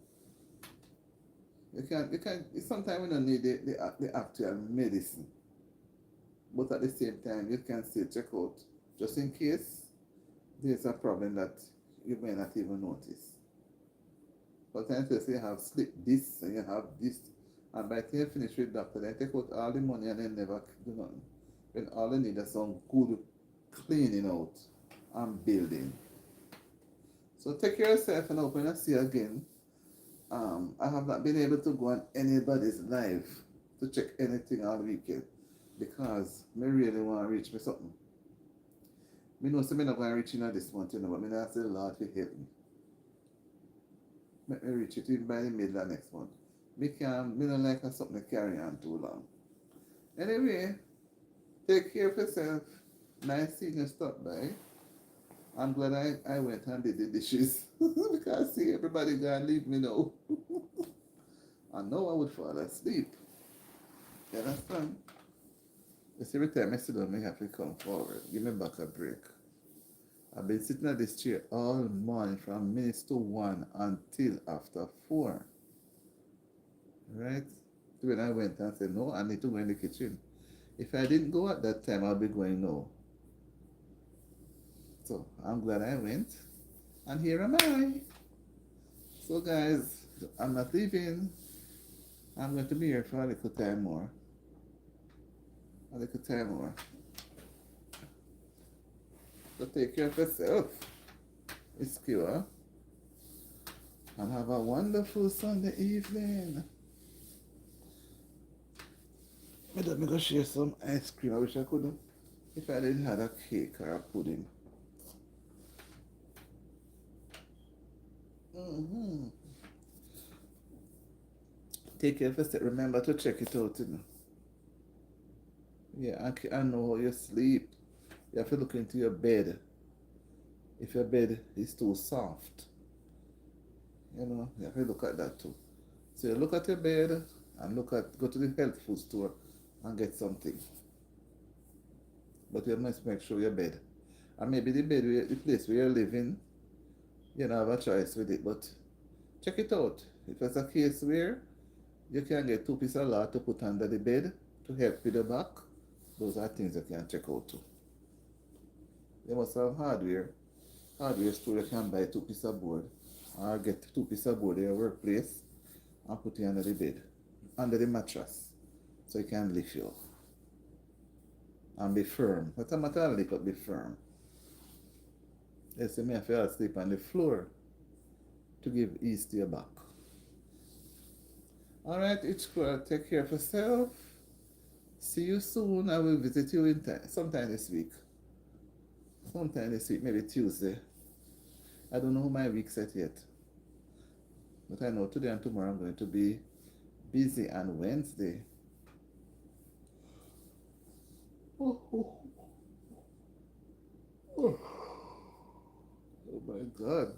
Sometimes we don't need the actual medicine. But at the same time, you can still check out, just in case there's a problem that you may not even notice. Sometimes you say you have sleep this and you have this, and by the time you finish with doctor, they take out all the money and then never do nothing. When all they need is some good cleaning out and building. So take care of yourself, and open and see again. I have not been able to go on anybody's live to check anything all weekend because me really want to reach me something. Me know so me not going to reach in this month, you know, but me not say Lord to help me. Make me reach it even by the middle of next month. Me don't like something to carry on too long. Anyway, take care of yourself. Nice seeing you stop by. I'm glad I went and did the dishes because see everybody gonna leave me now. I know I would fall asleep. You understand? You see, every time I sit down, I have to come forward. Give me back a break. I've been sitting at this chair all morning from minutes to 1 until after 4. Right? When I went and said, no, I need to go in the kitchen. If I didn't go at that time, I'll be going now. So I'm glad I went. And here am I. So guys, I'm not leaving. I'm going to be here for a little time more. A little time more. So take care of yourself. It's cute. And have a wonderful Sunday evening. Let me go share some ice cream. I wish I could. If I didn't have a cake or a pudding. Mm-hmm. Take care of yourself. Remember to check it out. You know. Yeah, I know how you sleep. You have to look into your bed. If your bed is too soft, you know, you have to look at that too. So you look at your bed and go to the health food store and get something. But you must make sure your bed. And maybe the place where you're living, you don't have a choice with it, but check it out. If it's a case where you can get 2 pieces of lard to put under the bed to help with the back, those are things you can check out too. They must have hardware store you can buy 2 pieces of board or get 2 pieces of board in your workplace and put it under the bed, under the mattress, so you can lift you up and be firm. Not a matter of lift up, be firm. They say me have to sleep on the floor to give ease to your back. Alright, each squad, take care of yourself. See you soon. I will visit you sometime this week. Sometime this week, maybe Tuesday. I don't know my week set yet. But I know today and tomorrow I'm going to be busy on Wednesday. Oh my God.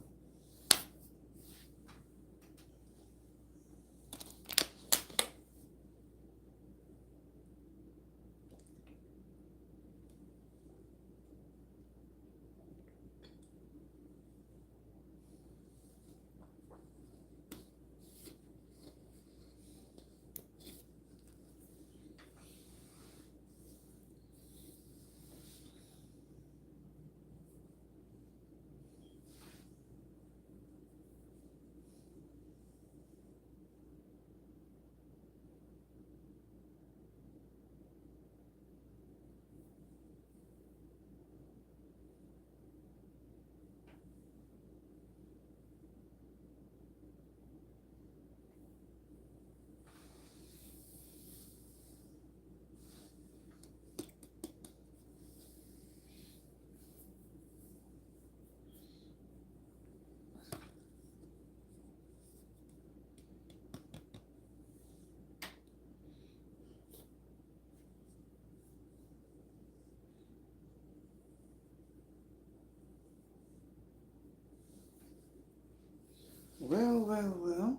Well.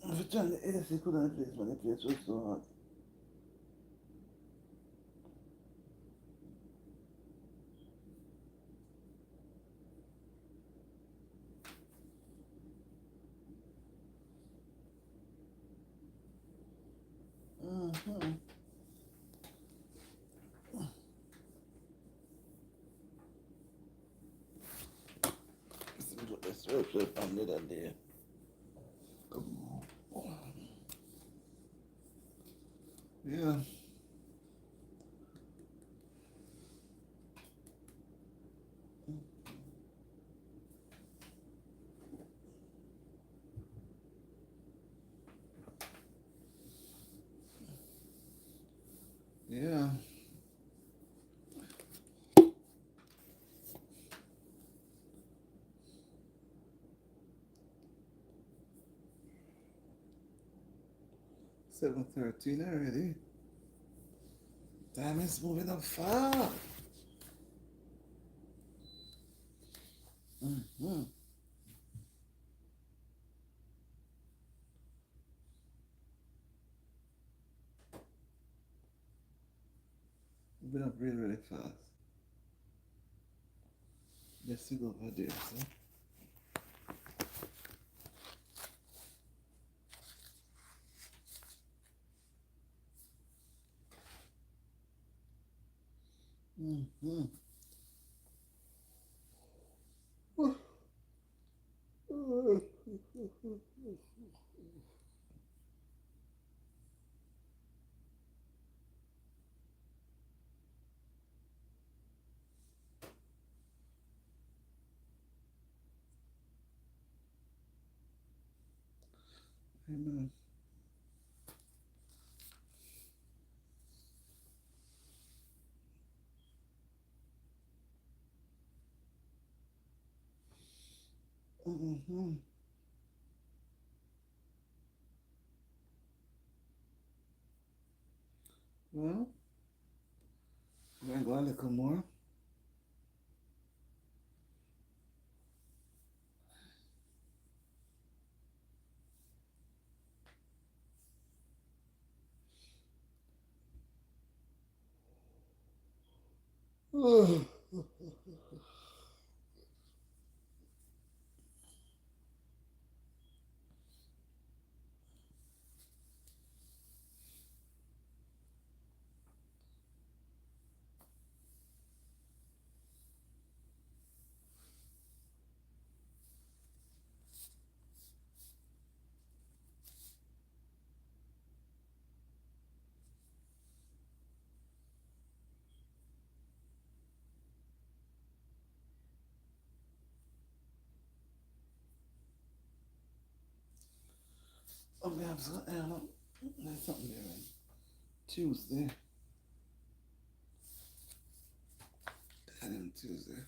If you turn the AC, couldn't place, but the place was so hot. Mm-hmm. Put the surf under that there. Yeah. Yeah. 7:13 already. Time is moving up fast. Mm-hmm. Moving up really fast. Let's see over there, so. Mm-hmm. Amen. Mm-hmm. Well, we're going to go a little more. Okay, I'm so there's something there on Tuesday. And on Tuesday.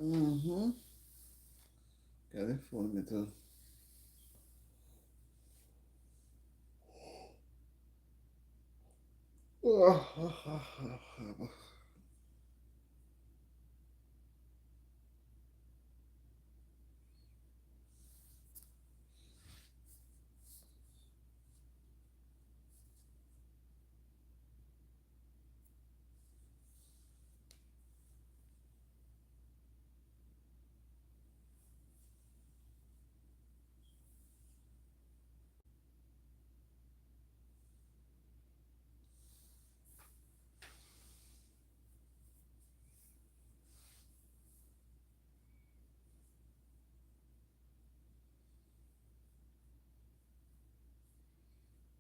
Mm-hmm. California too.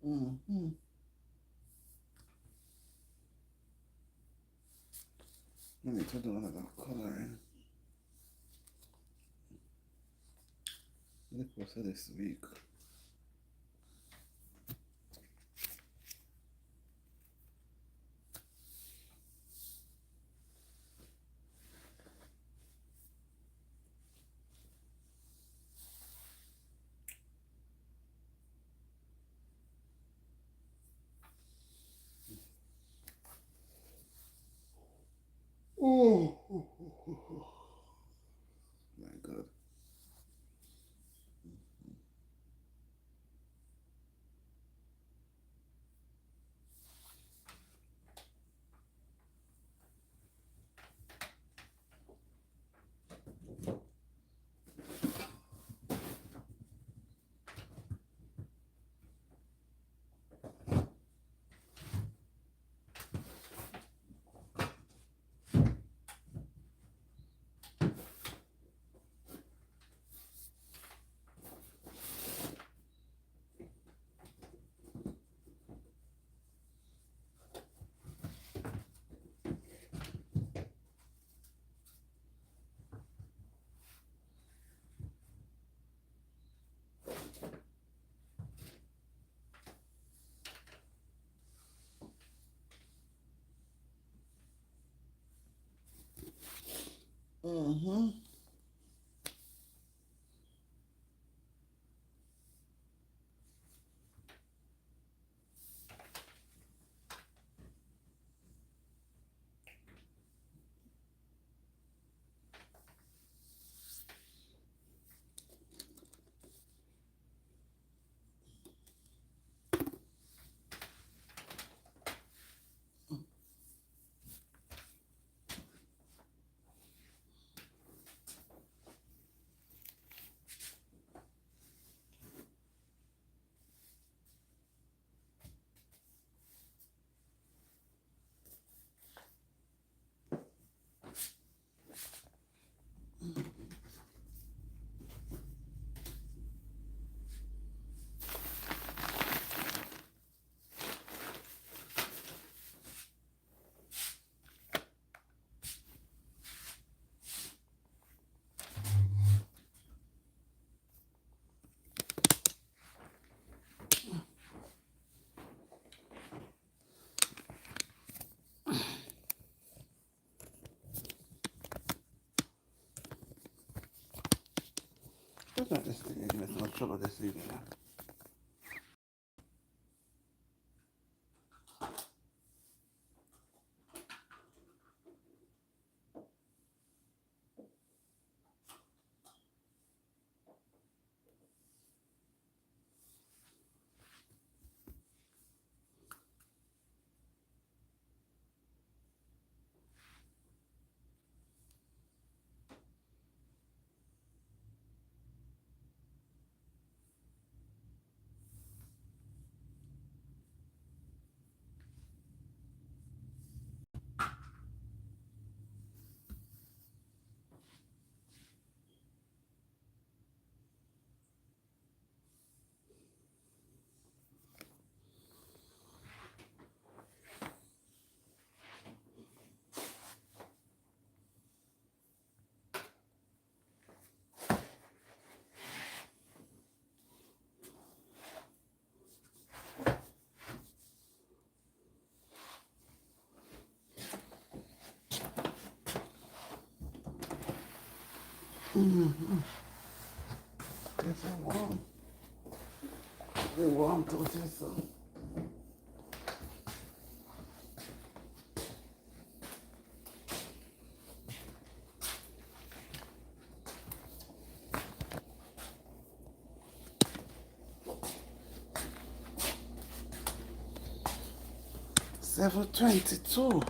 Mm-hmm. I need to do another coloring. The course of this week. Oh, my God. Mm-hmm. Look at this thing, it's no trouble this evening. 7:22.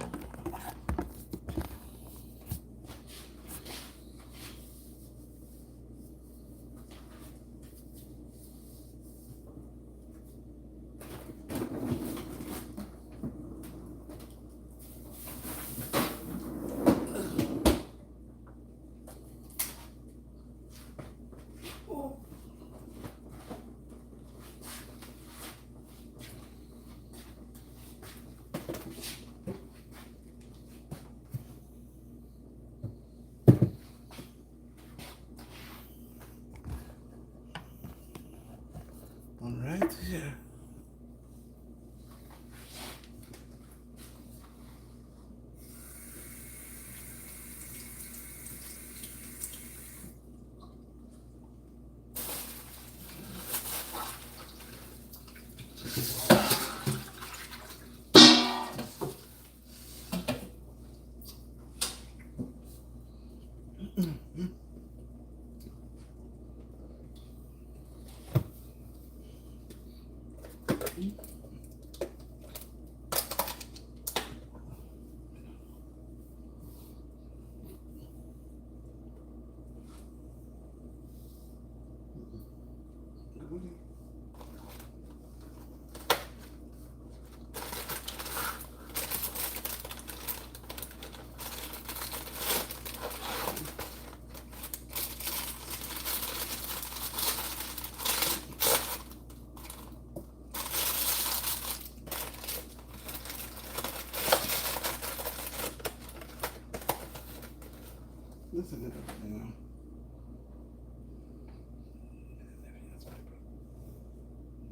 That's a good one.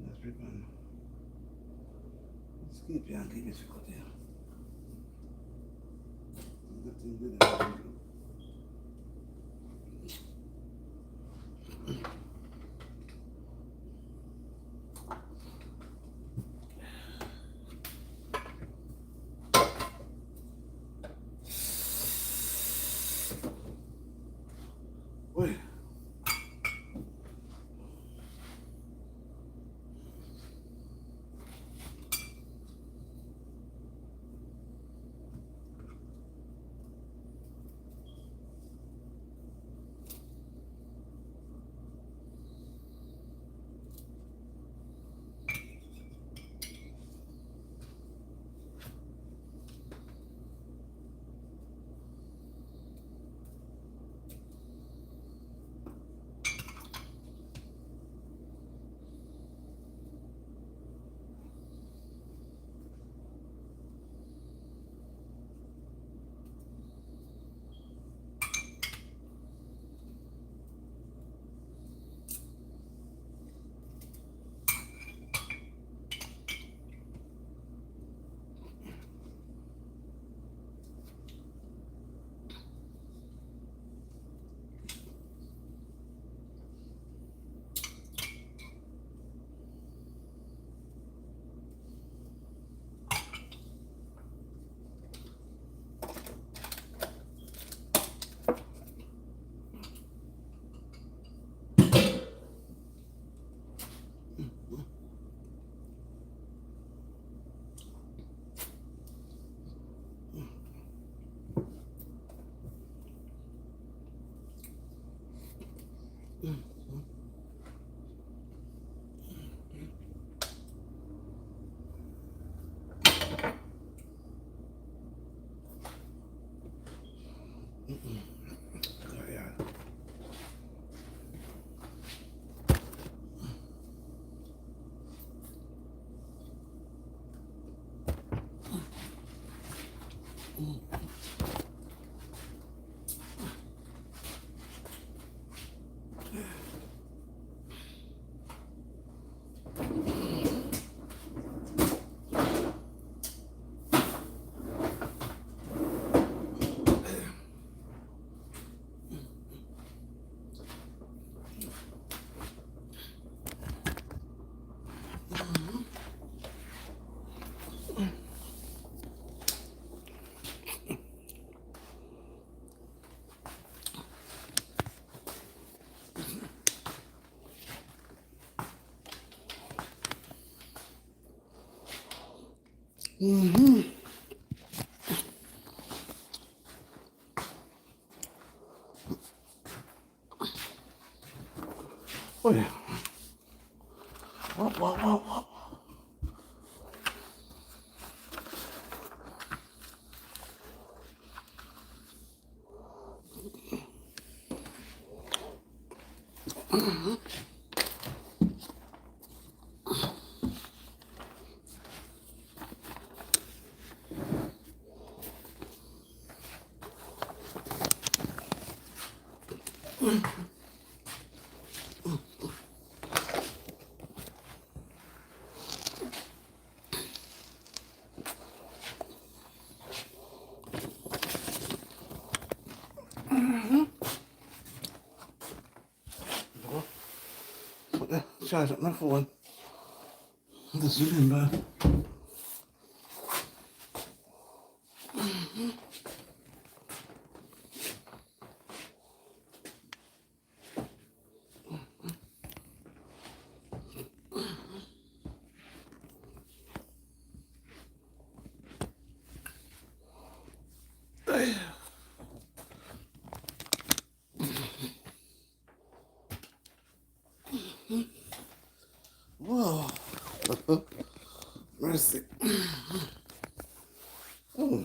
That's pretty fun. Let's keep it and keep it for there. Nothing good. Wait. Mm-hmm. Oh yeah. Whoop, whoop, whoop, whoop. Charge up my phone. Just remember. Mercy. Oh.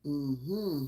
Mm-hmm.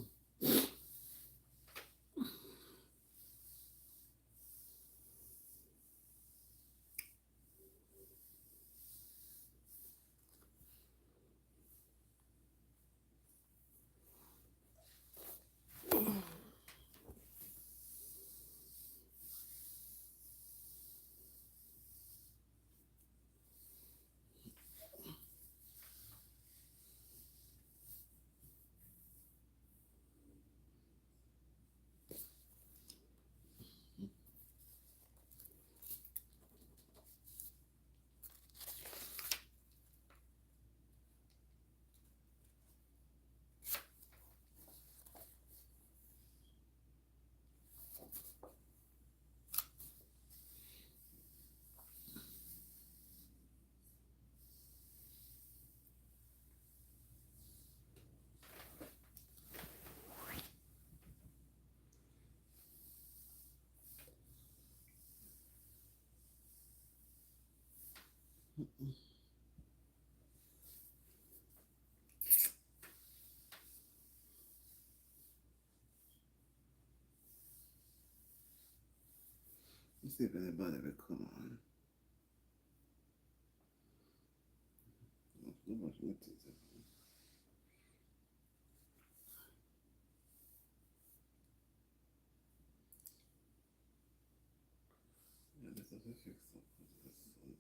Let's see if anybody will come on. No much material. Yeah, this is a fix up for this.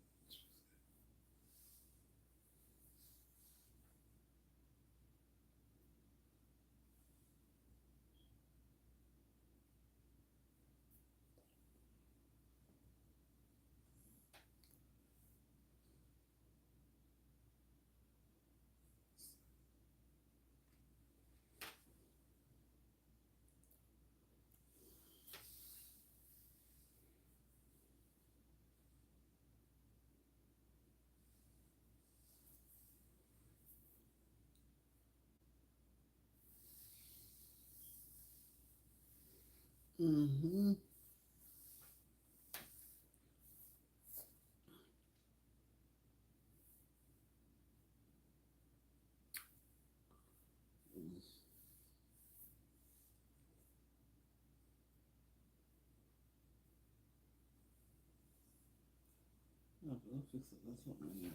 Mm-hmm. No, I'll fix it. That's not my name.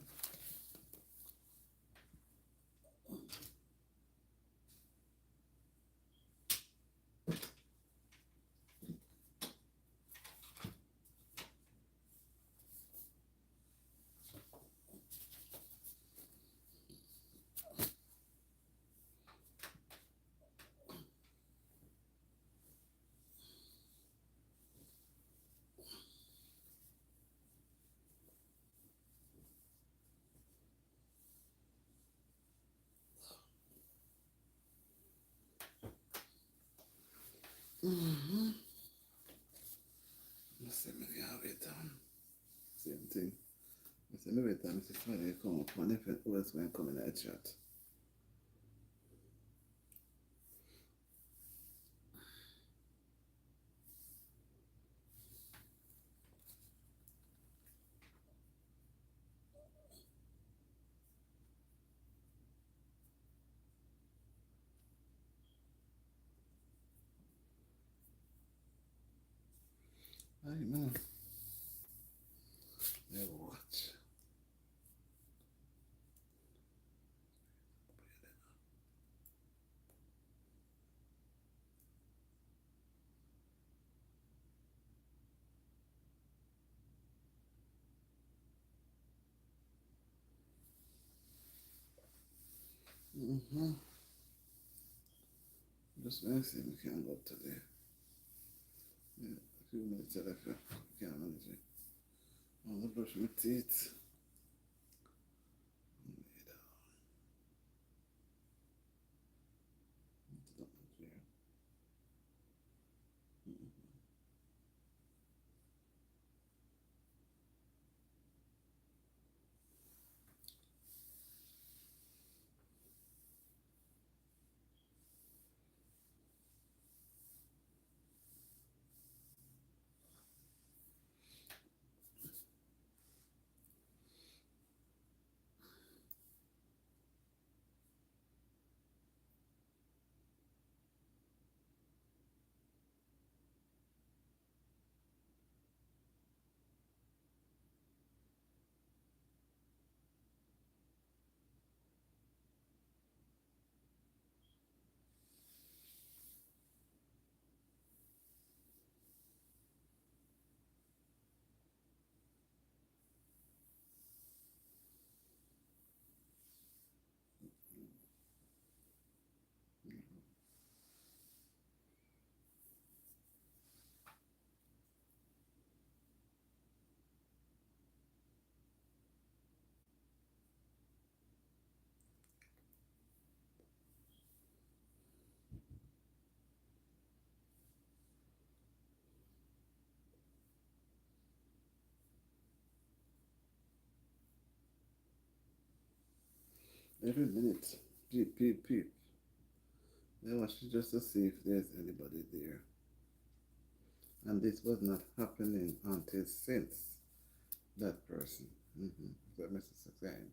Mm-hmm. Let's see, maybe I'll wait down. Same thing. I said, maybe wait down. If somebody come up, and if it else when come in that chat. I know. Never watch. Mm-hmm. Just when I see we can't go up today. Yeah, a few minutes left. We can't manage it. I'm gonna brush my teeth. Every minute. Peep, peep, peep. They watch just to see if there's anybody there. And this was not happening until since that person. That Mr. Sexan.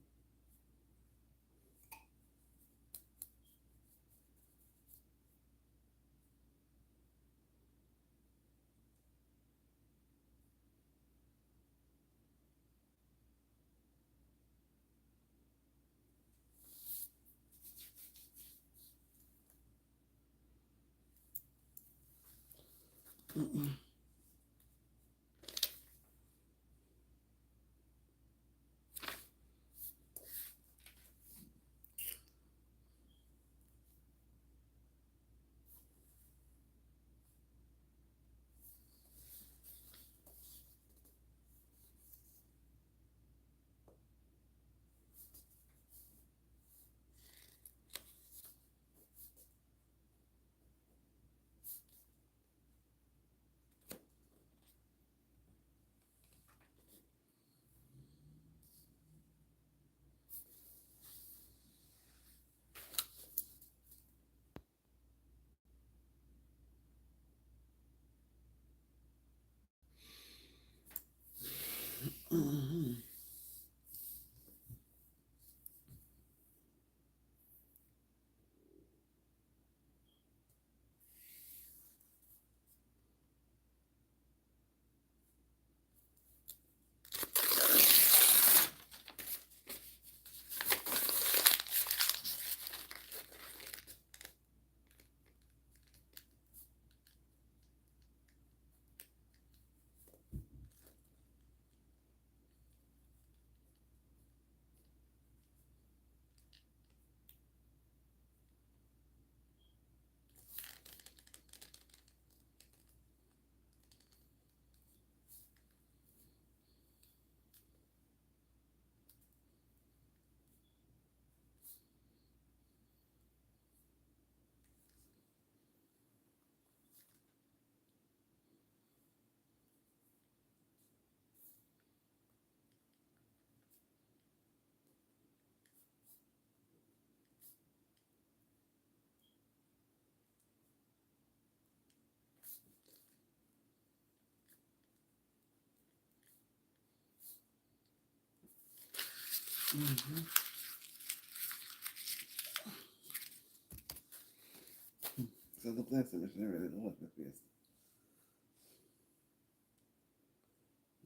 So the place missionary really was the face.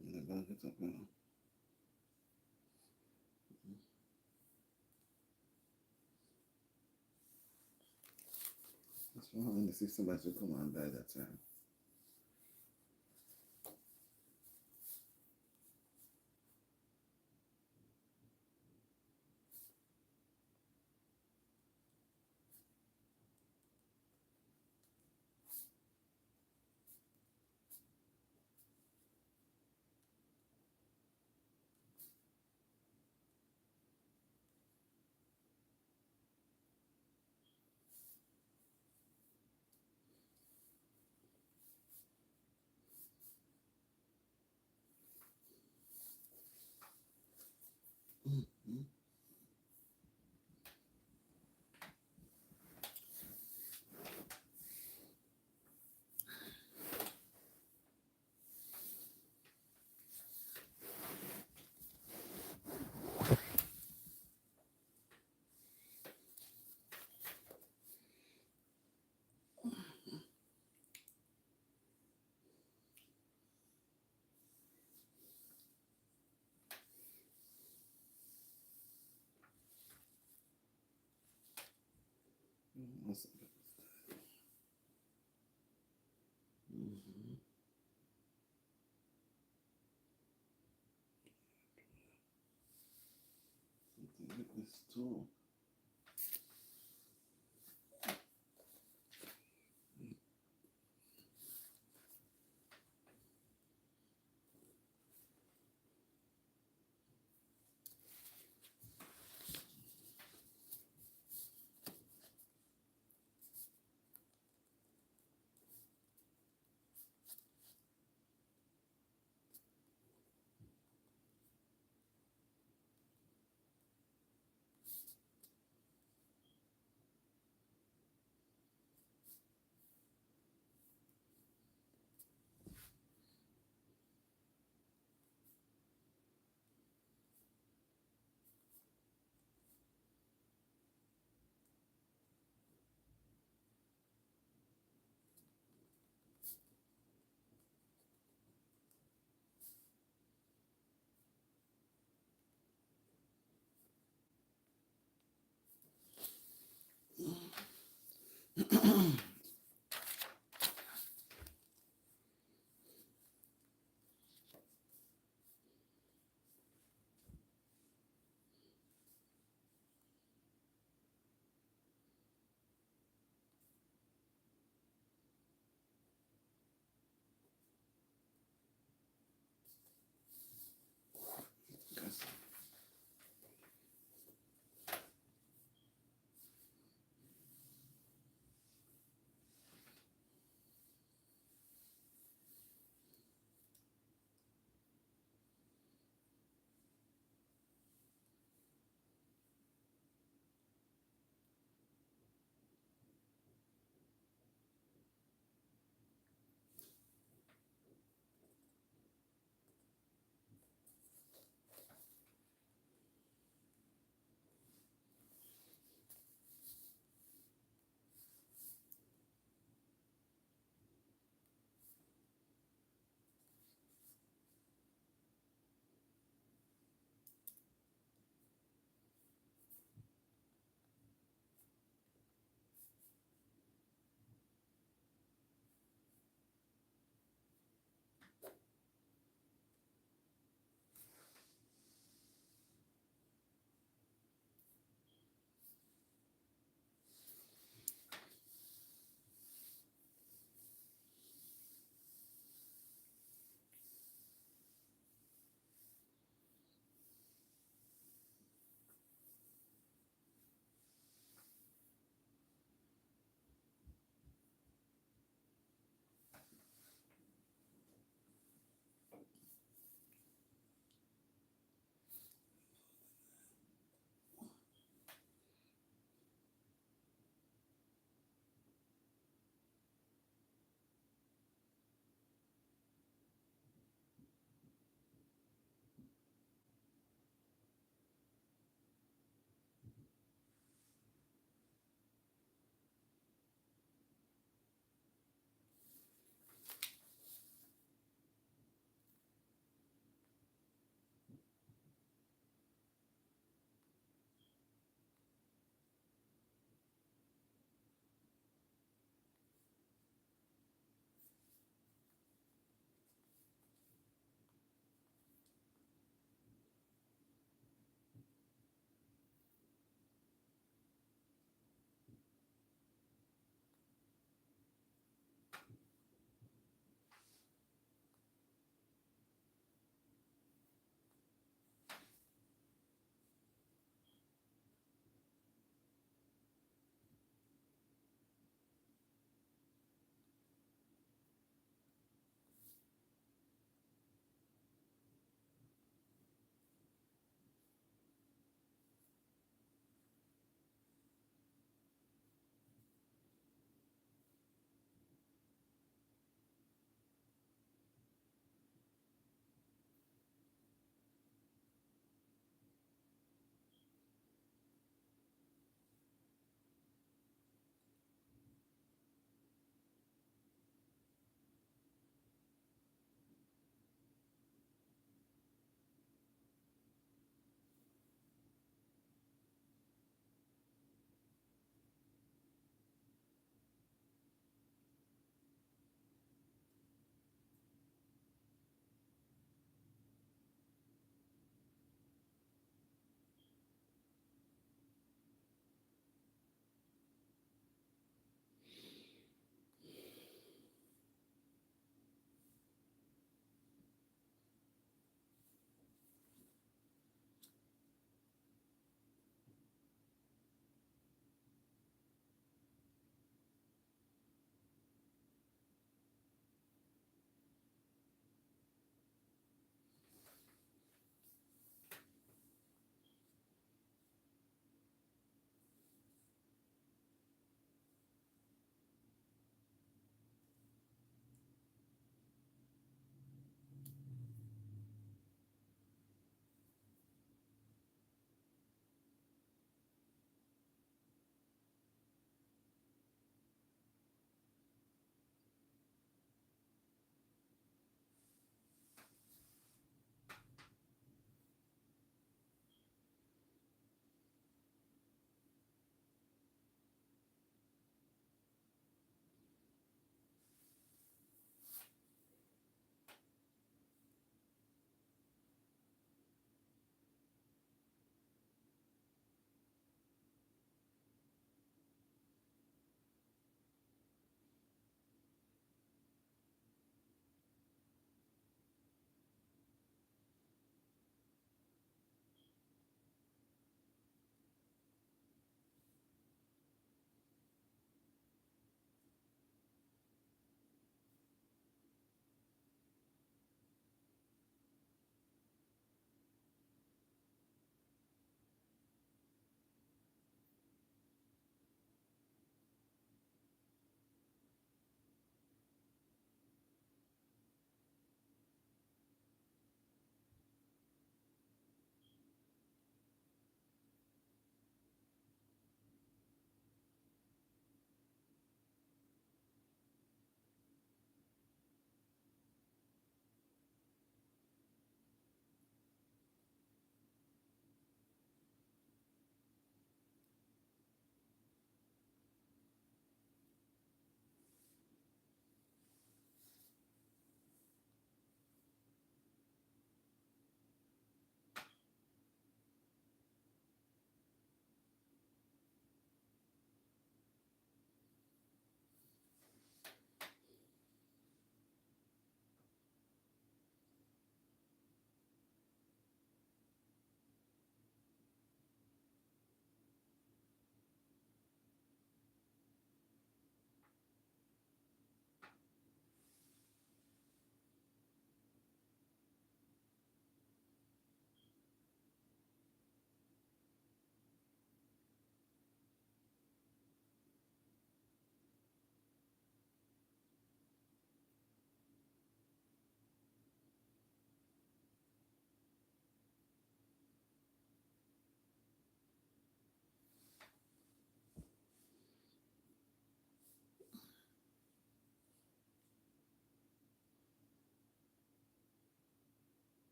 And the bug gets up now. That's why when to see somebody to come on by that time. What's up? Something like this too. Yes.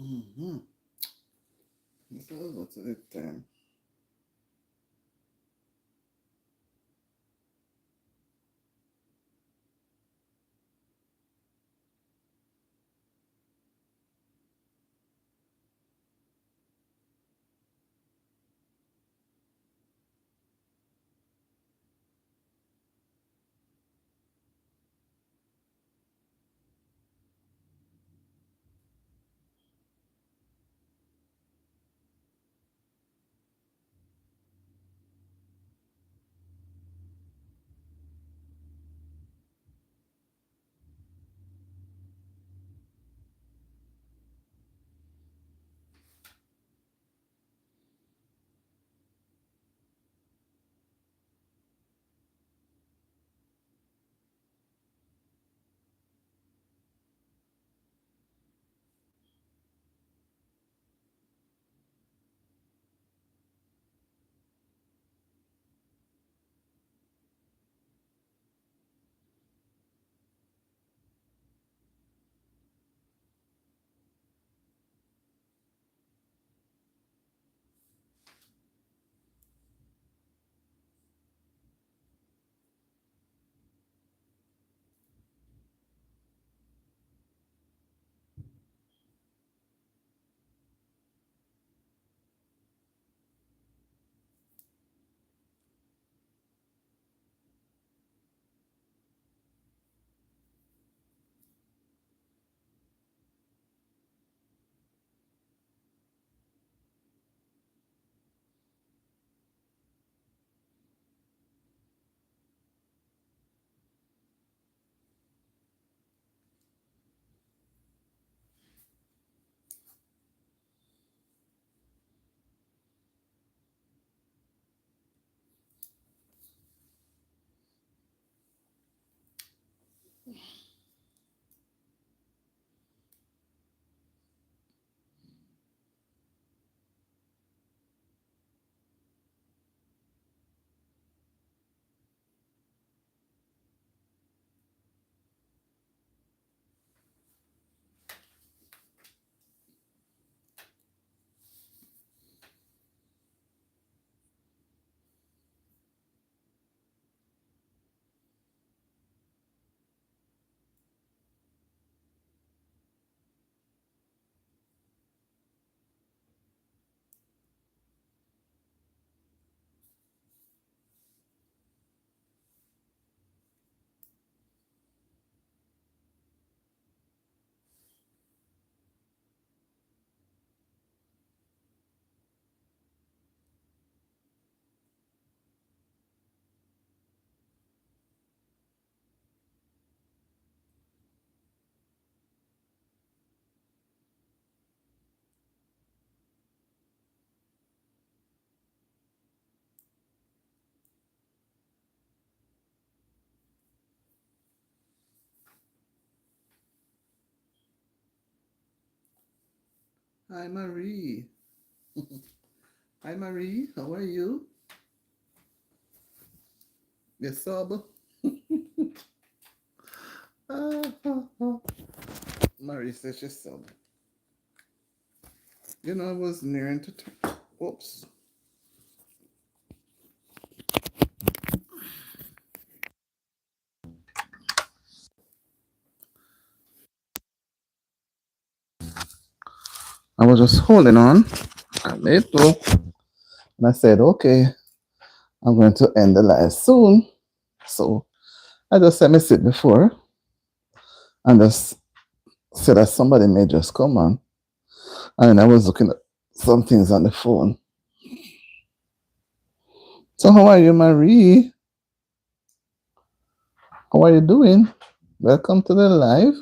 Mm-hmm. What's the time? Hi, Marie. Hi, Marie. How are you? You sober? Ah, ah, ah. Marie says she's sober. You know, I was nearing to. Oops. I was just holding on a little. And I said, okay, I'm going to end the live soon. So I just let me sit before and just said that somebody may just come on. And I was looking at some things on the phone. So how are you, Marie? How are you doing? Welcome to the live.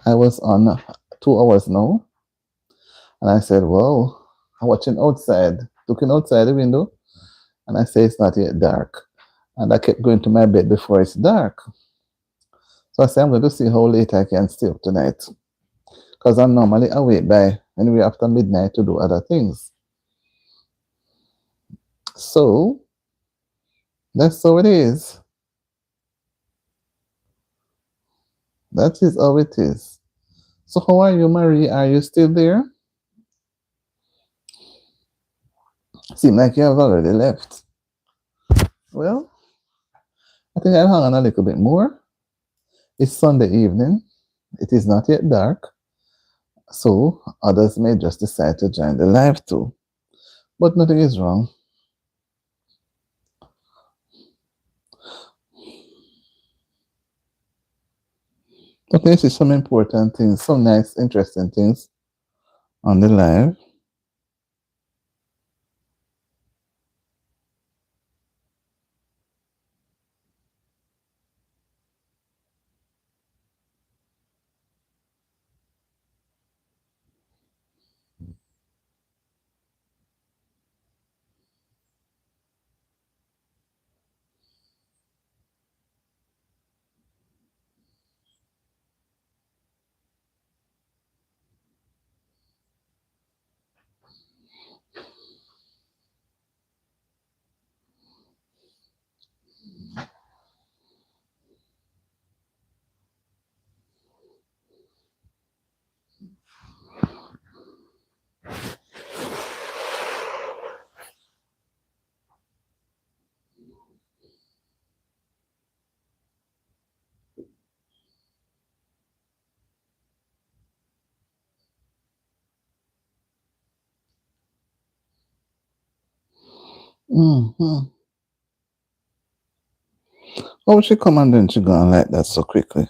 I was on 2 hours now. And I said, well, I'm watching outside, looking outside the window. And I say it's not yet dark. And I kept going to my bed before it's dark. So I said, I'm going to see how late I can stay up tonight. Because I'm normally awake by anyway after midnight to do other things. So that's how it is. That is how it is. So how are you, Marie? Are you still there? Seem like you have already left. Well, I think I'll hang on a little bit more. It's Sunday evening. It is not yet dark, so others may just decide to join the live too. But nothing is wrong. Okay, see some important things, some nice, interesting things on the live. Mm-hmm. How would she come and then she gone like that so quickly?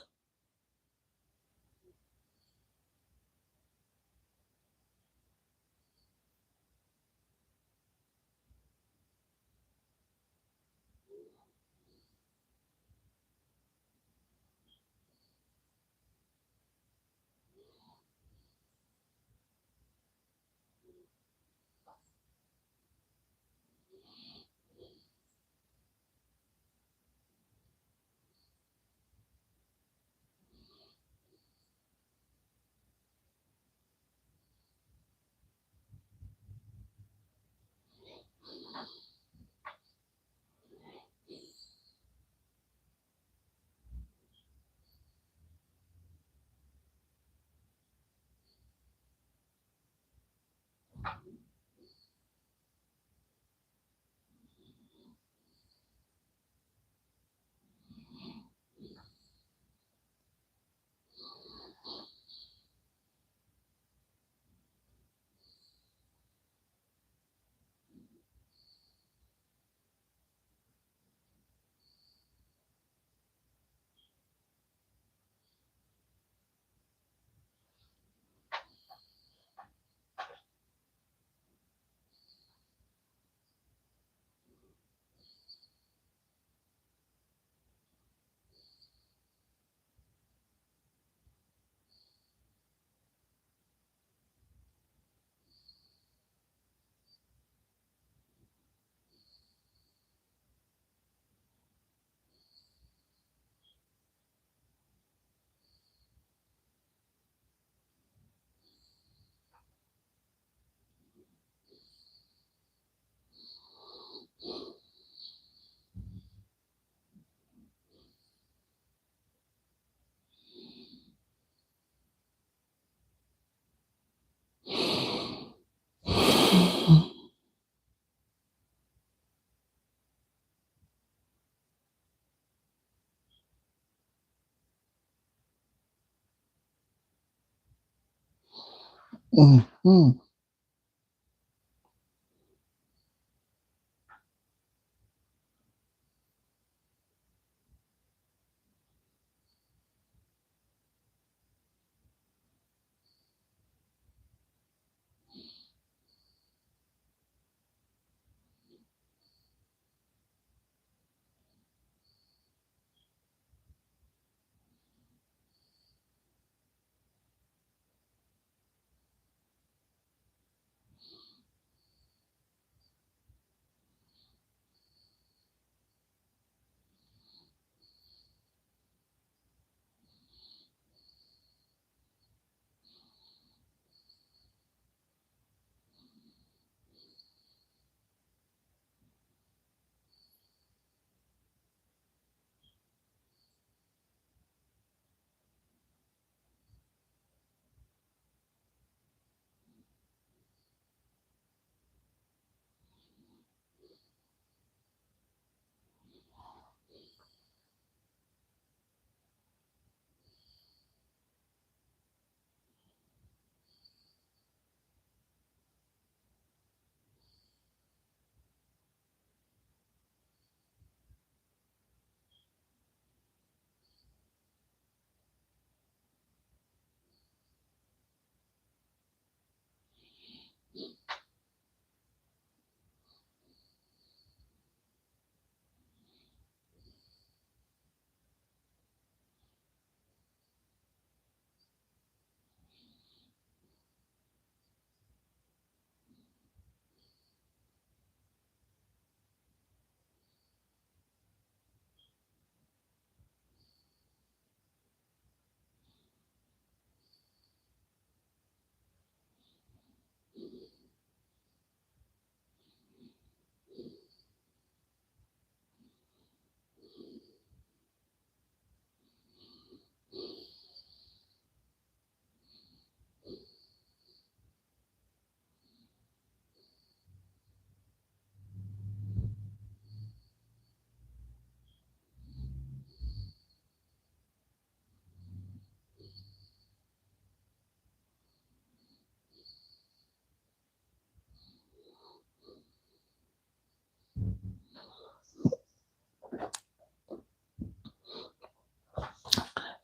Mm-hmm.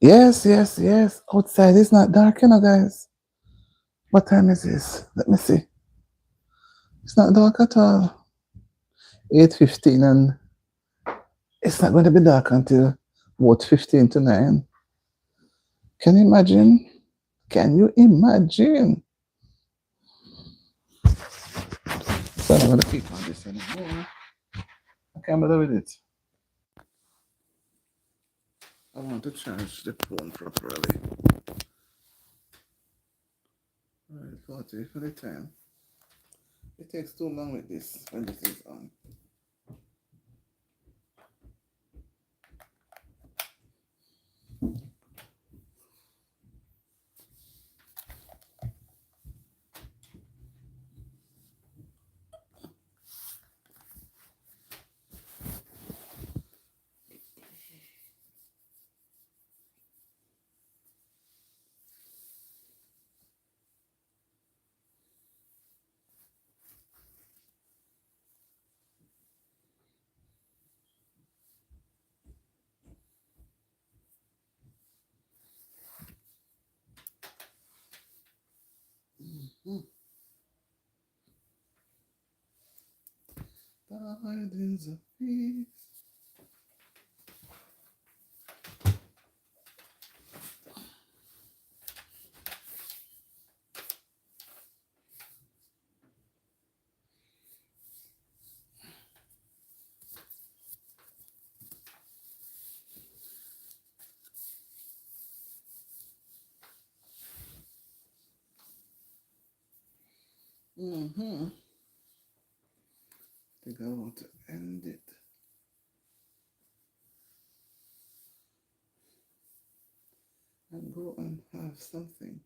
Yes, yes, yes. Outside it's not dark, guys. What time is this? Let me see. It's not dark at all. 8:15, and it's not going to be dark until about 15 to 9. Can you imagine? Can you imagine? So I'm going to keep on this anymore. I can't bother with it. I want to charge the phone properly. Alright, 40 for the time. It takes too long with this when this is on. Gardens of peace. I think I want to end it. And go and have something.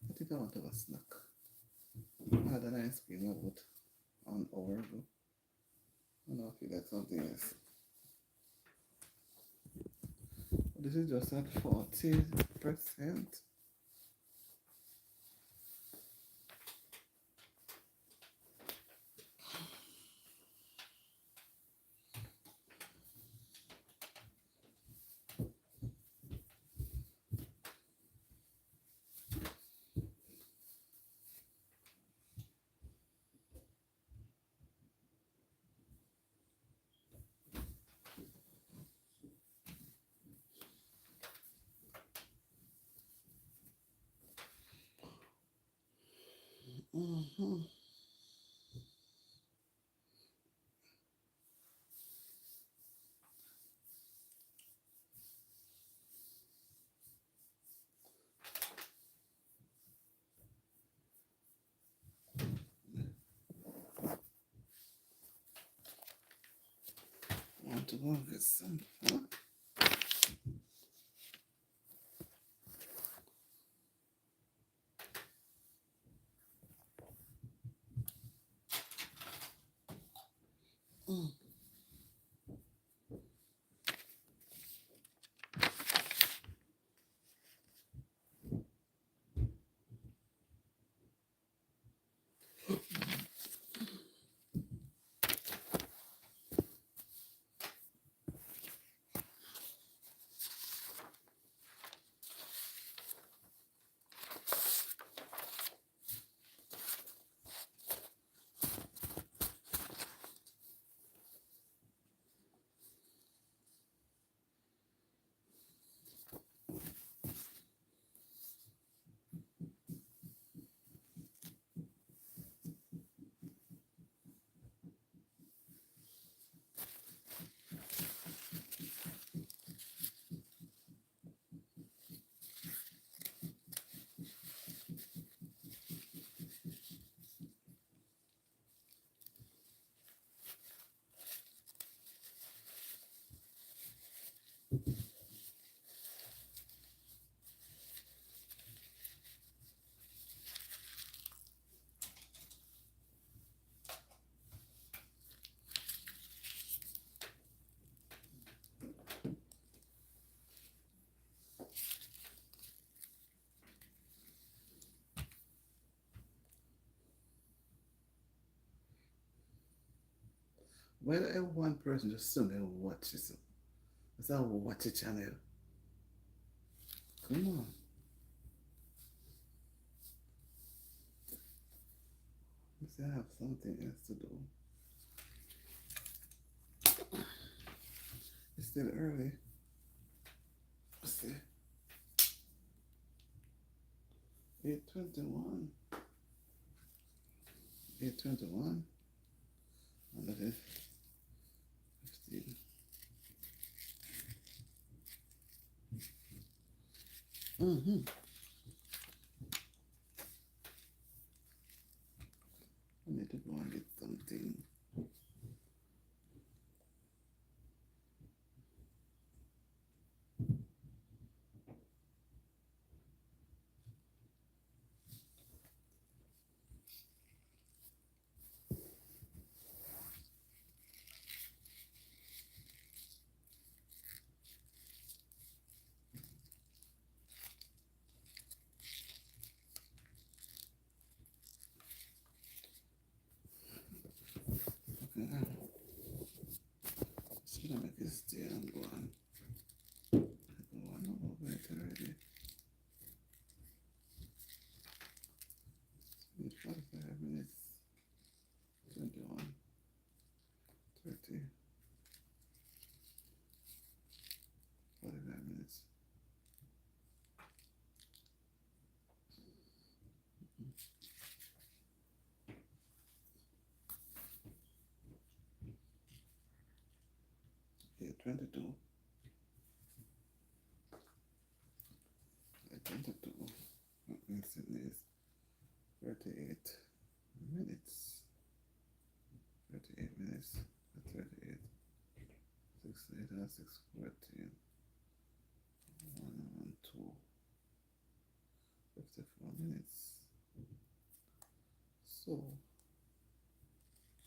I think I want to have a snack. I had an ice cream about an hour ago. I don't know if you like something else. This is just at 40%. I want to go and get some. Huh? Why do one person just sit there and watch it? It's a watch a channel. Come on. Let's see, I have something else to do. It's still early. Let's see. 8:21. 8:21. And that is 15. Mm-hmm. I need to go and get something. Okay. So I make it stay and go on. Go on over it already. It's 45 minutes. 21. 30. 45 minutes. Yeah, 22. 22. That means it is 38 minutes. 38 minutes. 38. 6 later, 6:14. 1 and 2. 54 minutes. So,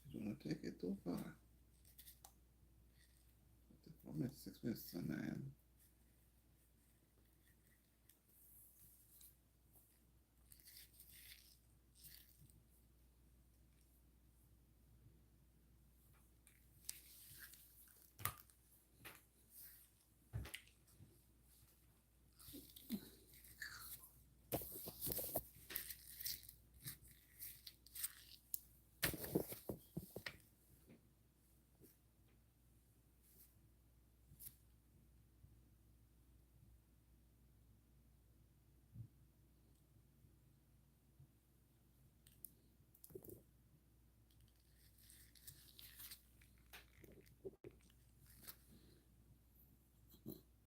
you do not take it too far. 54 minutes, 6 minutes to 9.